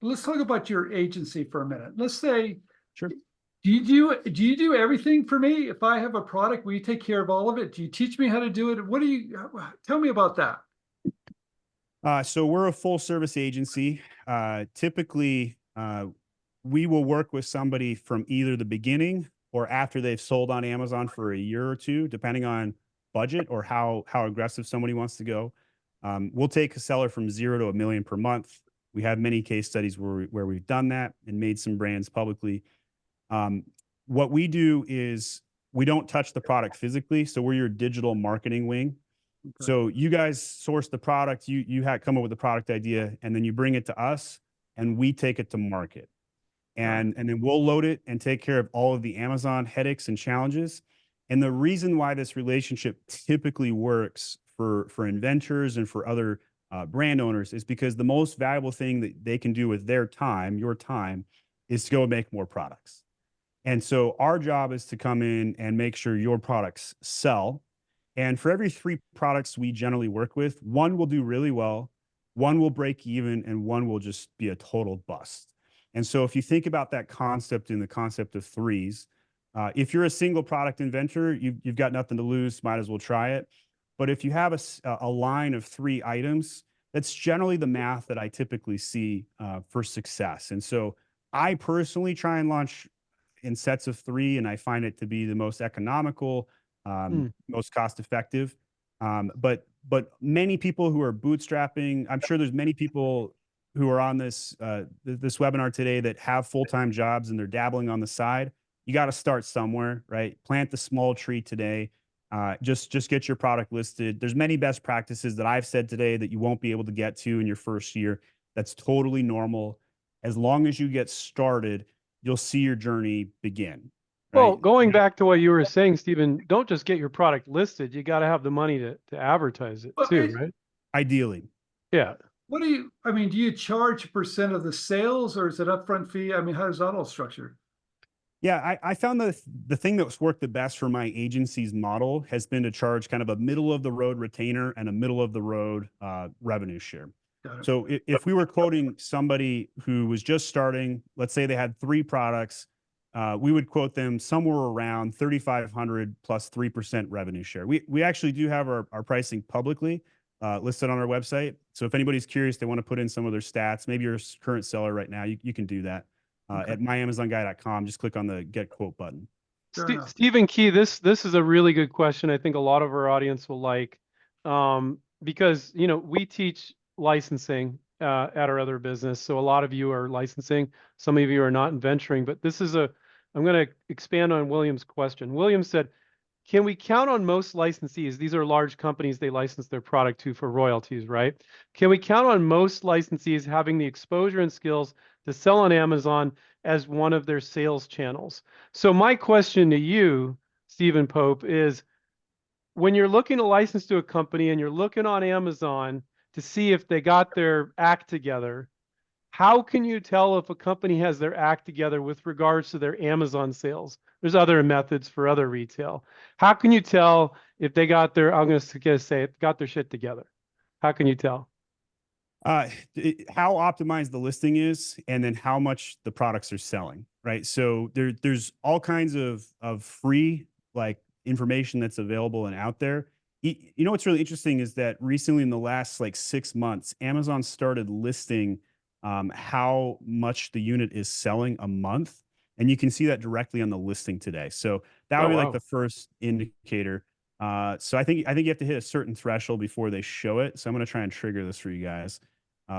let's talk about your agency for a minute. Let's say, Sure. Do you do everything for me? If I have a product, will you take care of all of it? Do you teach me how to do it? Tell me about that. So we're a full service agency. Typically, we will work with somebody from either the beginning or after they've sold on Amazon for a year or two, depending on budget or how aggressive somebody wants to go. We'll take a seller from 0 to $1 million per month. We have many case studies where we've done that and made some brands publicly. What we do is we don't touch the product physically. So we're your digital marketing wing. Okay. So you guys source the product, you come up with the product idea, and then you bring it to us and we take it to market. And then we'll load it and take care of all of the Amazon headaches and challenges. And the reason why this relationship typically works for inventors and for other brand owners is because the most valuable thing that they can do with their time, your time, is to go make more products. And so our job is to come in and make sure your products sell. And for every 3 products we generally work with, 1 will do really well, 1 will break even, and 1 will just be a total bust. And so if you think about that concept in the concept of threes, if you're a single product inventor, you've got nothing to lose, might as well try it. But if you have a line of 3 items, that's generally the math that I typically see for success. And so I personally try and launch in sets of 3, and I find it to be the most economical, most cost effective. But many people who are bootstrapping, I'm sure there's many people who are on this webinar today that have full-time jobs and they're dabbling on the side. You got to start somewhere, right? Plant the small tree today. Just get your product listed. There's many best practices that I've said today that you won't be able to get to in your first year. That's totally normal. As long as you get started, you'll see your journey begin. Right? Well, going back to what you were saying, Stephen, don't just get your product listed. You got to have the money to advertise it too, right? Ideally. Yeah. Do you charge % of the sales, or is it upfront fee? I mean, how is that all structured? Yeah, I found that the thing that's worked the best for my agency's model has been to charge kind of a middle of the road retainer and a middle of the road revenue share. So if we were quoting somebody who was just starting, let's say they had 3 products, we would quote them somewhere around 3,500 plus 3% revenue share. We actually do have our pricing publicly listed on our website. So if anybody's curious, they want to put in some of their stats, maybe you're a current seller right now, you can do that. At myamazonguy.com, just click on the get quote button. Stephen Key, this is a really good question. I think a lot of our audience will like, because we teach licensing at our other business. So a lot of you are licensing, some of you are not in venturing, but I'm going to expand on William's question. William said, can we count on most licensees? These are large companies they license their product to for royalties, right? Can we count on most licensees having the exposure and skills to sell on Amazon as one of their sales channels? So my question to you, Stephen Pope, is when you're looking to license to a company and you're looking on Amazon to see if they got their act together, how can you tell if a company has their act together with regards to their Amazon sales? There's other methods for other retail. How can you tell if they got their, I'm going to say it, got their shit together? How can you tell? How optimized the listing is, and then how much the products are selling, right? So there's all kinds of free like information that's available and out there. You know what's really interesting is that recently in the last like 6 months, Amazon started listing how much the unit is selling a month. And you can see that directly on the listing today. So that would be like the first indicator. So I think you have to hit a certain threshold before they show it. So I'm going to try and trigger this for you guys.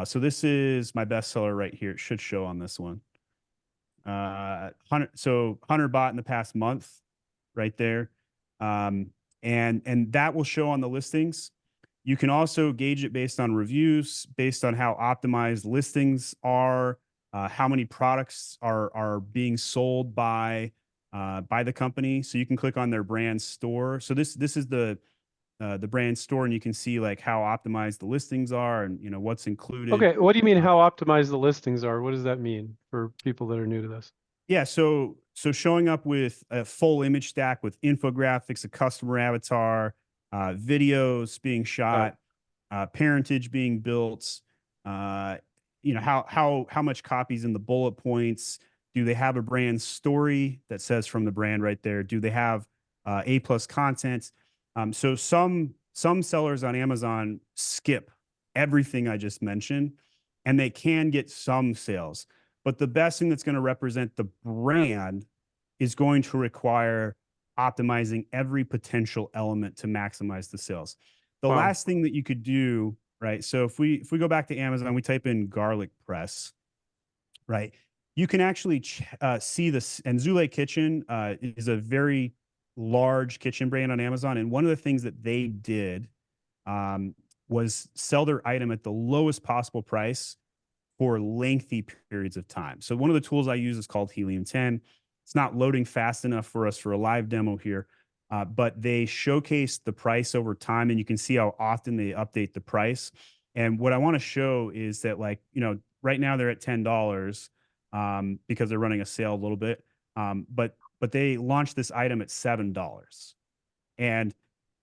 So this is my bestseller right here. It should show on this one. 100 bought in the past month right there. And that will show on the listings. You can also gauge it based on reviews, based on how optimized listings are, how many products are being sold by the company. So you can click on their brand store. So this is the brand store, and you can see like how optimized the listings are, and what's included. Okay, what do you mean how optimized the listings are? What does that mean for people that are new to this? Yeah, so showing up with a full image stack with infographics, a customer avatar, videos being shot, parentage being built, how much copies in the bullet points. Do they have a brand story that says from the brand right there? Do they have A+ content? So some sellers on Amazon skip everything I just mentioned, and they can get some sales. But the best thing that's going to represent the brand is going to require optimizing every potential element to maximize the sales. The last thing that you could do, right? So if we go back to Amazon, we type in garlic press, right? You can actually see this. And Zule Kitchen is a very large kitchen brand on Amazon. And one of the things that they did was sell their item at the lowest possible price for lengthy periods of time. So one of the tools I use is called Helium 10. It's not loading fast enough for us for a live demo here, but they showcase the price over time, and you can see how often they update the price. And what I want to show is that, like, right now they're at $10 because they're running a sale a little bit, but they launched this item at $7. And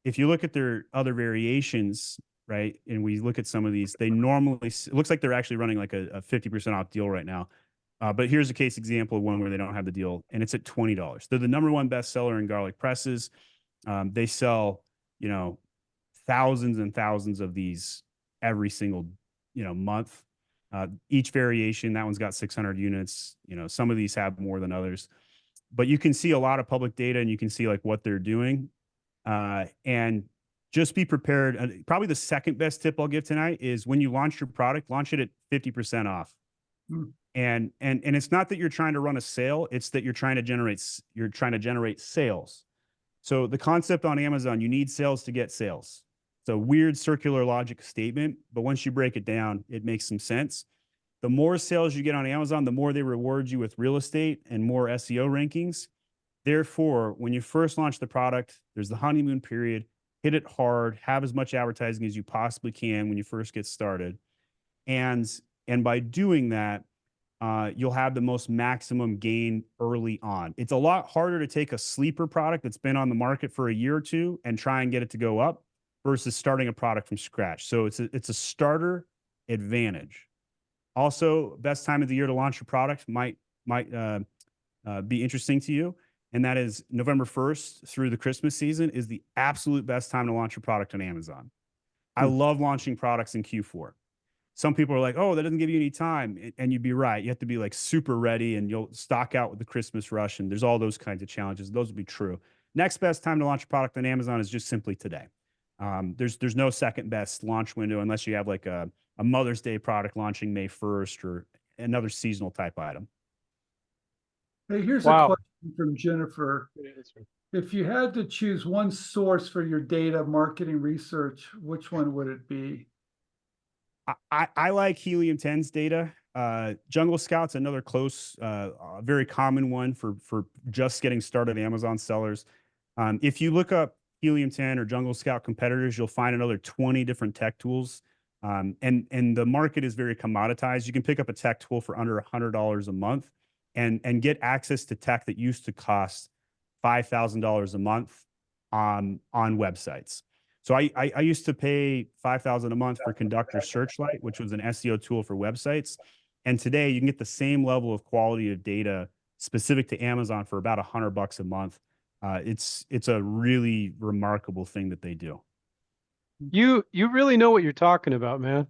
if you look at their other variations, right, and we look at some of these, they normally, it looks like they're actually running like a 50% off deal right now. But here's a case example of one where they don't have the deal, and it's at $20. They're the #1 bestseller in garlic presses. They sell, thousands and thousands of these every single, month. Each variation, that one's got 600 units. Some of these have more than others, but you can see a lot of public data, and you can see like what they're doing. And just be prepared. Probably the second best tip I'll give tonight is when you launch your product, launch it at 50% off. And it's not that you're trying to run a sale, it's that you're trying to generate sales. So the concept on Amazon, you need sales to get sales. It's a weird circular logic statement, but once you break it down, it makes some sense. The more sales you get on Amazon, the more they reward you with real estate and more SEO rankings. Therefore, when you first launch the product, there's the honeymoon period. Hit it hard, have as much advertising as you possibly can when you first get started. And by doing that, you'll have the most maximum gain early on. It's a lot harder to take a sleeper product that's been on the market for a year or two and try and get it to go up versus starting a product from scratch. So it's a starter advantage. Also, best time of the year to launch a product might be interesting to you. And that is November 1st through the Christmas season is the absolute best time to launch a product on Amazon. I love launching products in Q4. Some people are like, oh, that doesn't give you any time. And you'd be right. You have to be like super ready, and you'll stock out with the Christmas rush. And there's all those kinds of challenges. Those would be true. Next best time to launch a product on Amazon is just simply today. There's no second best launch window unless you have like a a Mother's Day product launching May 1st or another seasonal type item. Hey, here's a Wow. question from Jennifer. Good answer. If you had to choose one source for your data marketing research, which one would it be? I like Helium 10's data. Jungle Scout's another close, very common one for just getting started Amazon sellers. If you look up Helium 10 or Jungle Scout competitors, you'll find another 20 different tech tools. And the market is very commoditized. You can pick up a tech tool for under $100 a month and get access to tech that used to cost $5,000 a month on websites. So I used to pay $5,000 a month for Conductor Searchlight, which was an SEO tool for websites. And today you can get the same level of quality of data specific to Amazon for about $100 a month. It's a really remarkable thing that they do. You really know what you're talking about, man.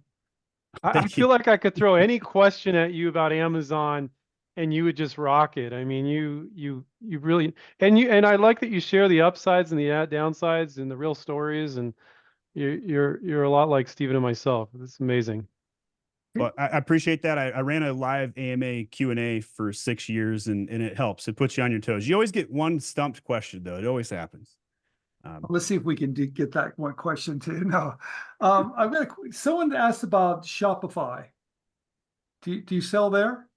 I Thank you. feel like I could throw any question at you about Amazon and you would just rock it. I mean, you really, and I like that you share the upsides and the downsides and the real stories, and you're a lot like Steven and myself. It's amazing. Well, I appreciate that. I ran a live AMA Q&A for 6 years, and it helps. It puts you on your toes. You always get one stumped question, though. It always happens. Let's see if we can get that one question too. No, I've got someone asked about Shopify. Do you sell there?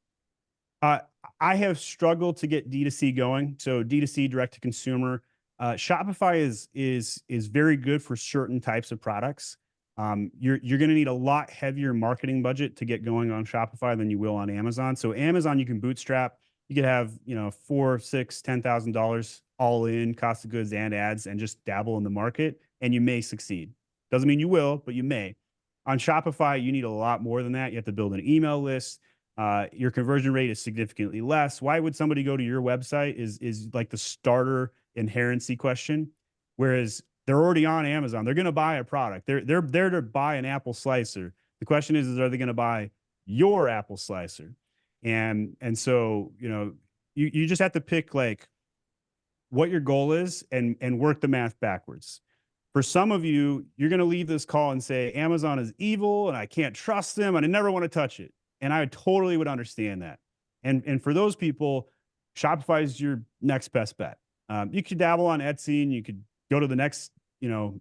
I have struggled to get D2C going. So D2C, direct to consumer. Shopify is very good for certain types of products. You're going to need a lot heavier marketing budget to get going on Shopify than you will on Amazon. So Amazon, you can bootstrap. You could have, $4,000, $6,000, $10,000 all in cost of goods and ads and just dabble in the market, and you may succeed. Doesn't mean you will, but you may. On Shopify, you need a lot more than that. You have to build an email list. Your conversion rate is significantly less. Why would somebody go to your website is like the starter inherency question. Whereas they're already on Amazon. They're going to buy a product. They're there to buy an apple slicer. The question is are they going to buy your apple slicer? And so, you just have to pick like what your goal is and work the math backwards. For some of you, you're going to leave this call and say, Amazon is evil and I can't trust them and I never want to touch it. And I totally would understand that. And for those people, Shopify is your next best bet. You could dabble on Etsy and you could go to the next,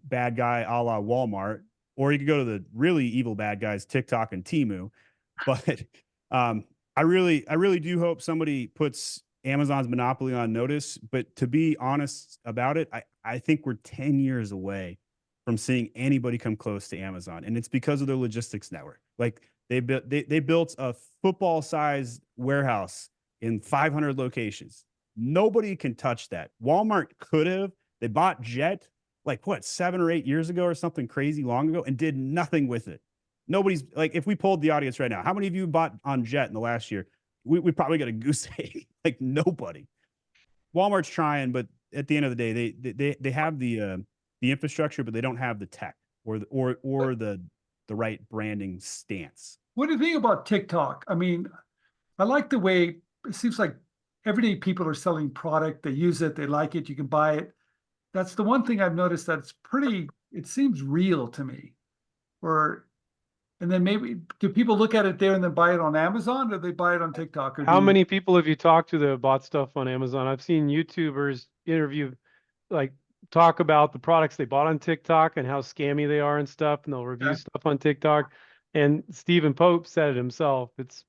bad guy a la Walmart, or you could go to the really evil bad guys, TikTok and Temu. But I really do hope somebody puts Amazon's monopoly on notice. But to be honest about it, I think we're 10 years away from seeing anybody come close to Amazon. And it's because of their logistics network. Like they built a football-sized warehouse in 500 locations. Nobody can touch that. Walmart could have. They bought Jet, 7 or 8 years ago or something crazy long ago, and did nothing with it. Nobody's if we polled the audience right now, how many of you bought on Jet in the last year? We probably got a goose egg. Nobody. Walmart's trying, but at the end of the day, they have the infrastructure, but they don't have the tech or the right branding stance. What do you think about TikTok? I mean, I like the way it seems like everyday people are selling product. They use it. They like it. You can buy it. That's the one thing I've noticed that's it seems real to me. And then maybe do people look at it there and then buy it on Amazon, or they buy it on TikTok? Or How many people have you talked to that have bought stuff on Amazon? I've seen YouTubers talk about the products they bought on TikTok and how scammy they are and stuff, and they'll review stuff on TikTok. And Stephen Pope said it himself. It's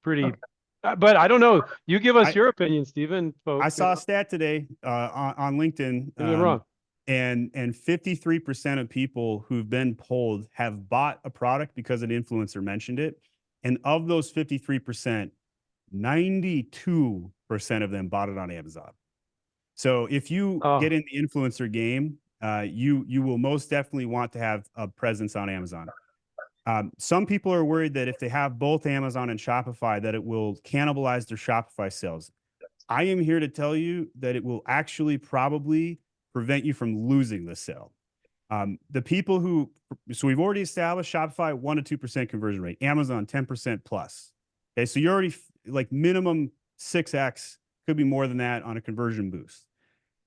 pretty, but I don't know. You give us your opinion, Stephen Pope. I saw a stat today on LinkedIn. Maybe I'm wrong. And 53% of people who've been polled have bought a product because an influencer mentioned it. And of those 53%, 92% of them bought it on Amazon. So if you get in the influencer game, you will most definitely want to have a presence on Amazon. Some people are worried that if they have both Amazon and Shopify, that it will cannibalize their Shopify sales. I am here to tell you that it will actually probably prevent you from losing the sale. The people so we've already established Shopify 1 to 2% conversion rate, Amazon 10% plus. Okay, so you're already minimum 6x, could be more than that on a conversion boost.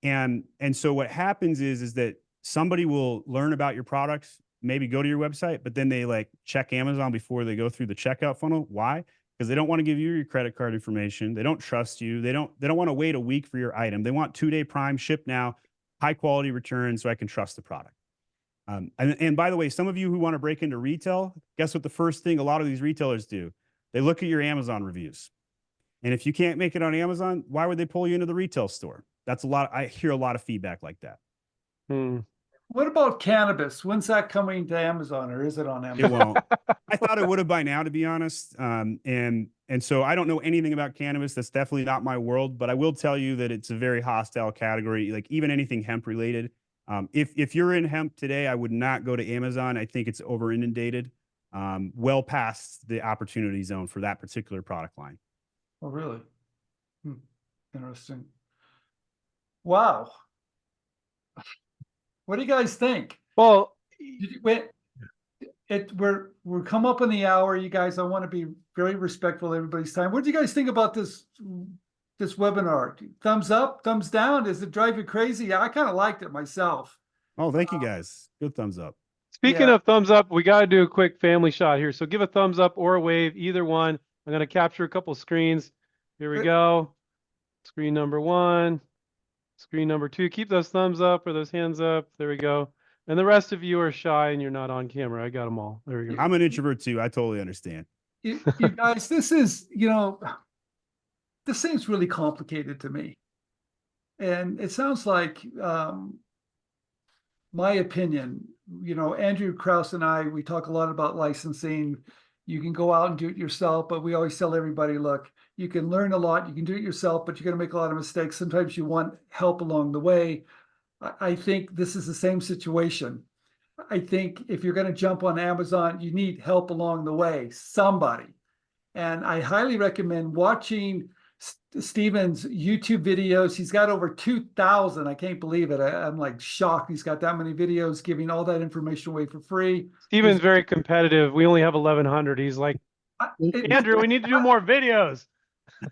And so what happens is that somebody will learn about your products, maybe go to your website, but then they like check Amazon before they go through the checkout funnel. Why? Because they don't want to give you your credit card information. They don't trust you. They don't want to wait a week for your item. They want 2-day prime, ship now, high quality return, so I can trust the product. And by the way, some of you who want to break into retail, guess what the first thing a lot of these retailers do? They look at your Amazon reviews. And if you can't make it on Amazon, why would they pull you into the retail store? That's a lot. I hear a lot of feedback like that. Hmm. What about cannabis? When's that coming to Amazon, or is it on Amazon? It won't. I thought it would have by now, to be honest. And so I don't know anything about cannabis. That's definitely not my world. But I will tell you that it's a very hostile category. Like even anything hemp related. If you're in hemp today, I would not go to Amazon. I think it's over inundated, well past the opportunity zone for that particular product line. Oh, really? Interesting. Wow. What do you guys think? Well, We're come up on the hour, you guys. I want to be very respectful of everybody's time. What do you guys think about this webinar? Thumbs up, thumbs down? Does it drive you crazy? I kind of liked it myself. Oh, thank you guys. Good thumbs up. speaking Yeah. of thumbs up, we got to do a quick family shot here. So give a thumbs up or a wave, either one. I'm going to capture a couple screens. Here we go. Screen number 1, screen number 2. Keep those thumbs up or those hands up. There we go. And the rest of you are shy and you're not on camera. I got them all. There we go. I'm an introvert too. I totally understand. You guys, this is, this seems really complicated to me. And it sounds like, my opinion, Andrew Krause and I, we talk a lot about licensing. You can go out and do it yourself, but we always tell everybody, look, you can learn a lot, you can do it yourself, but you're going to make a lot of mistakes. Sometimes you want help along the way. I think this is the same situation. I think if you're going to jump on Amazon, you need help along the way, somebody. And I highly recommend watching Steven's YouTube videos. He's got over 2,000. I can't believe it. I'm like shocked. He's got that many videos giving all that information away for free. Steven's very competitive. We only have 1,100. He's like, Andrew, we need to do more videos.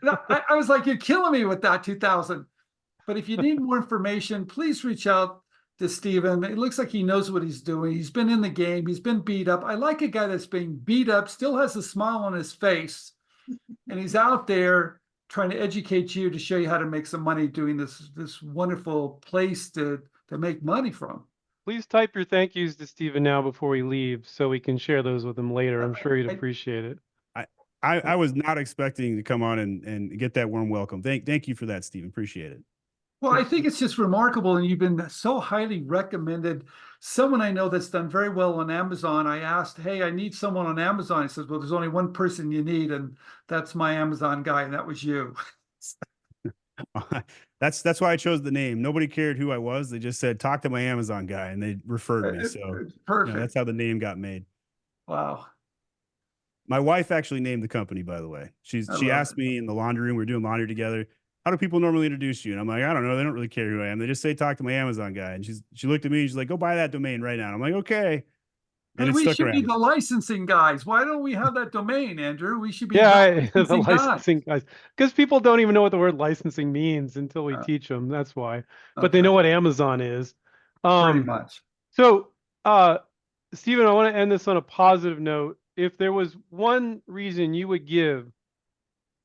I was like, you're killing me with that 2,000. But if you need more information, please reach out to Steven. It looks like he knows what he's doing. He's been in the game. He's been beat up. I like a guy that's being beat up, still has a smile on his face, and he's out there trying to educate you to show you how to make some money doing this wonderful place to make money from. Please type your thank yous to Steven now before we leave so we can share those with him later. I'm sure he'd appreciate it. I was not expecting to come on and get that warm welcome. Thank you for that, Steven. Appreciate it. Well, I think it's just remarkable, and you've been so highly recommended. Someone I know that's done very well on Amazon, I asked, hey, I need someone on Amazon. He says, well, there's only one person you need, and that's my Amazon guy, and that was you. That's why I chose the name. Nobody cared who I was. They just said, talk to my Amazon guy, and they referred me. So Perfect. that's how the name got made. Wow. My wife actually named the company, by the way. She asked me in the laundry room, we're doing laundry together, how do people normally introduce you? And I'm like, I don't know. They don't really care who I am. They just say, talk to my Amazon guy. And she looked at me and she's like, go buy that domain right now. And I'm like, okay. And And it we stuck should around. be the licensing guys. Why don't we have that domain, Andrew? We should be The licensing guys. licensing guys, because people don't even know what the word licensing means until we teach them. That's why. But they know what Amazon is. Pretty much. So, Steven, I want to end this on a positive note. If there was one reason you would give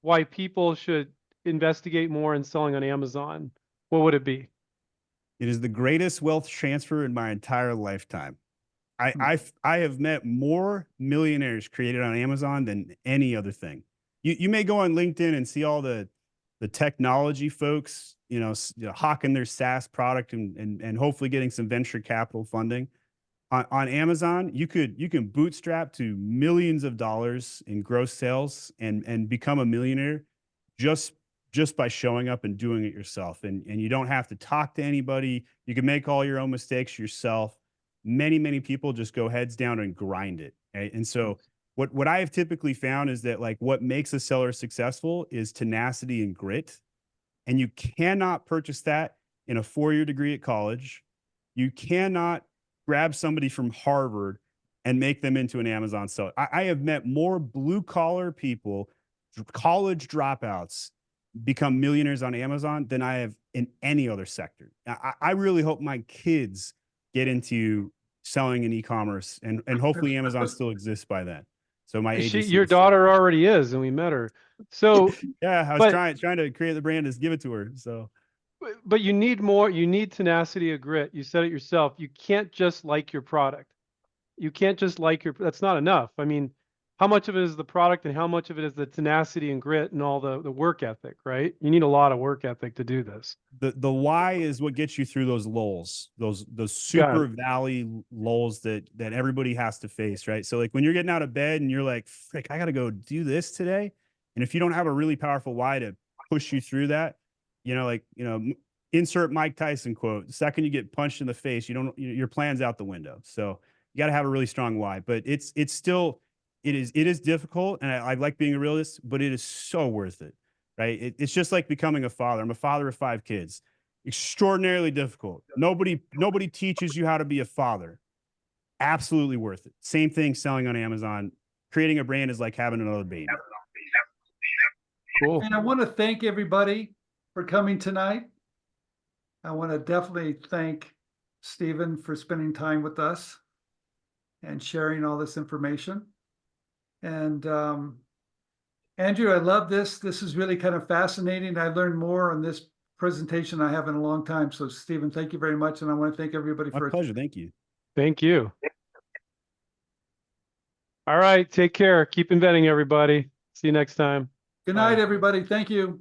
why people should investigate more in selling on Amazon, what would it be? It is the greatest wealth transfer in my entire lifetime. I have met more millionaires created on Amazon than any other thing. You may go on LinkedIn and see all the technology folks, hawking their SaaS product and hopefully getting some venture capital funding. On Amazon, you can bootstrap to millions of dollars in gross sales and become a millionaire just by showing up and doing it yourself. And you don't have to talk to anybody. You can make all your own mistakes yourself. Many people just go heads down and grind it. Right? And so what I have typically found is that like what makes a seller successful is tenacity and grit. And you cannot purchase that in a 4-year degree at college. You cannot grab somebody from Harvard and make them into an Amazon seller. I have met more blue collar people, college dropouts, become millionaires on Amazon than I have in any other sector. I really hope my kids get into selling in e-commerce, and hopefully Amazon still exists by then. So my agency, Your daughter already is, and we met her. So, yeah, I was but trying to create the brand, is give it to her. So but you need more. You need tenacity of grit. You said it yourself. You can't just like your product. You can't just like your. That's not enough. I mean, how much of it is the product, and how much of it is the tenacity and grit and all the work ethic, right? You need a lot of work ethic to do this. the why is what gets you through those lulls, those Got super it. valley lulls that everybody has to face, right? So like when you're getting out of bed and you're like, frick, I got to go do this today. And if you don't have a really powerful why to push you through that, insert Mike Tyson quote, the second you get punched in the face, your plan's out the window. So you got to have a really strong why, but it's still, it is difficult. And I like being a realist, but it is so worth it. Right. It's just like becoming a father. I'm a father of 5 kids. Extraordinarily difficult. Nobody teaches you how to be a father. Absolutely worth it. Same thing selling on Amazon. Creating a brand is like having another baby. Cool. And I want to thank everybody for coming tonight. I want to definitely thank Stephen for spending time with us and sharing all this information. And Andrew, I love this. This is really kind of fascinating. I learned more on this presentation I have in a long time. So Stephen, thank you very much. And I want to thank everybody My for pleasure. Thank you. Thank you. All right. Take care. Keep inventing, everybody. See you next time. Good night, Bye. everybody. Thank you.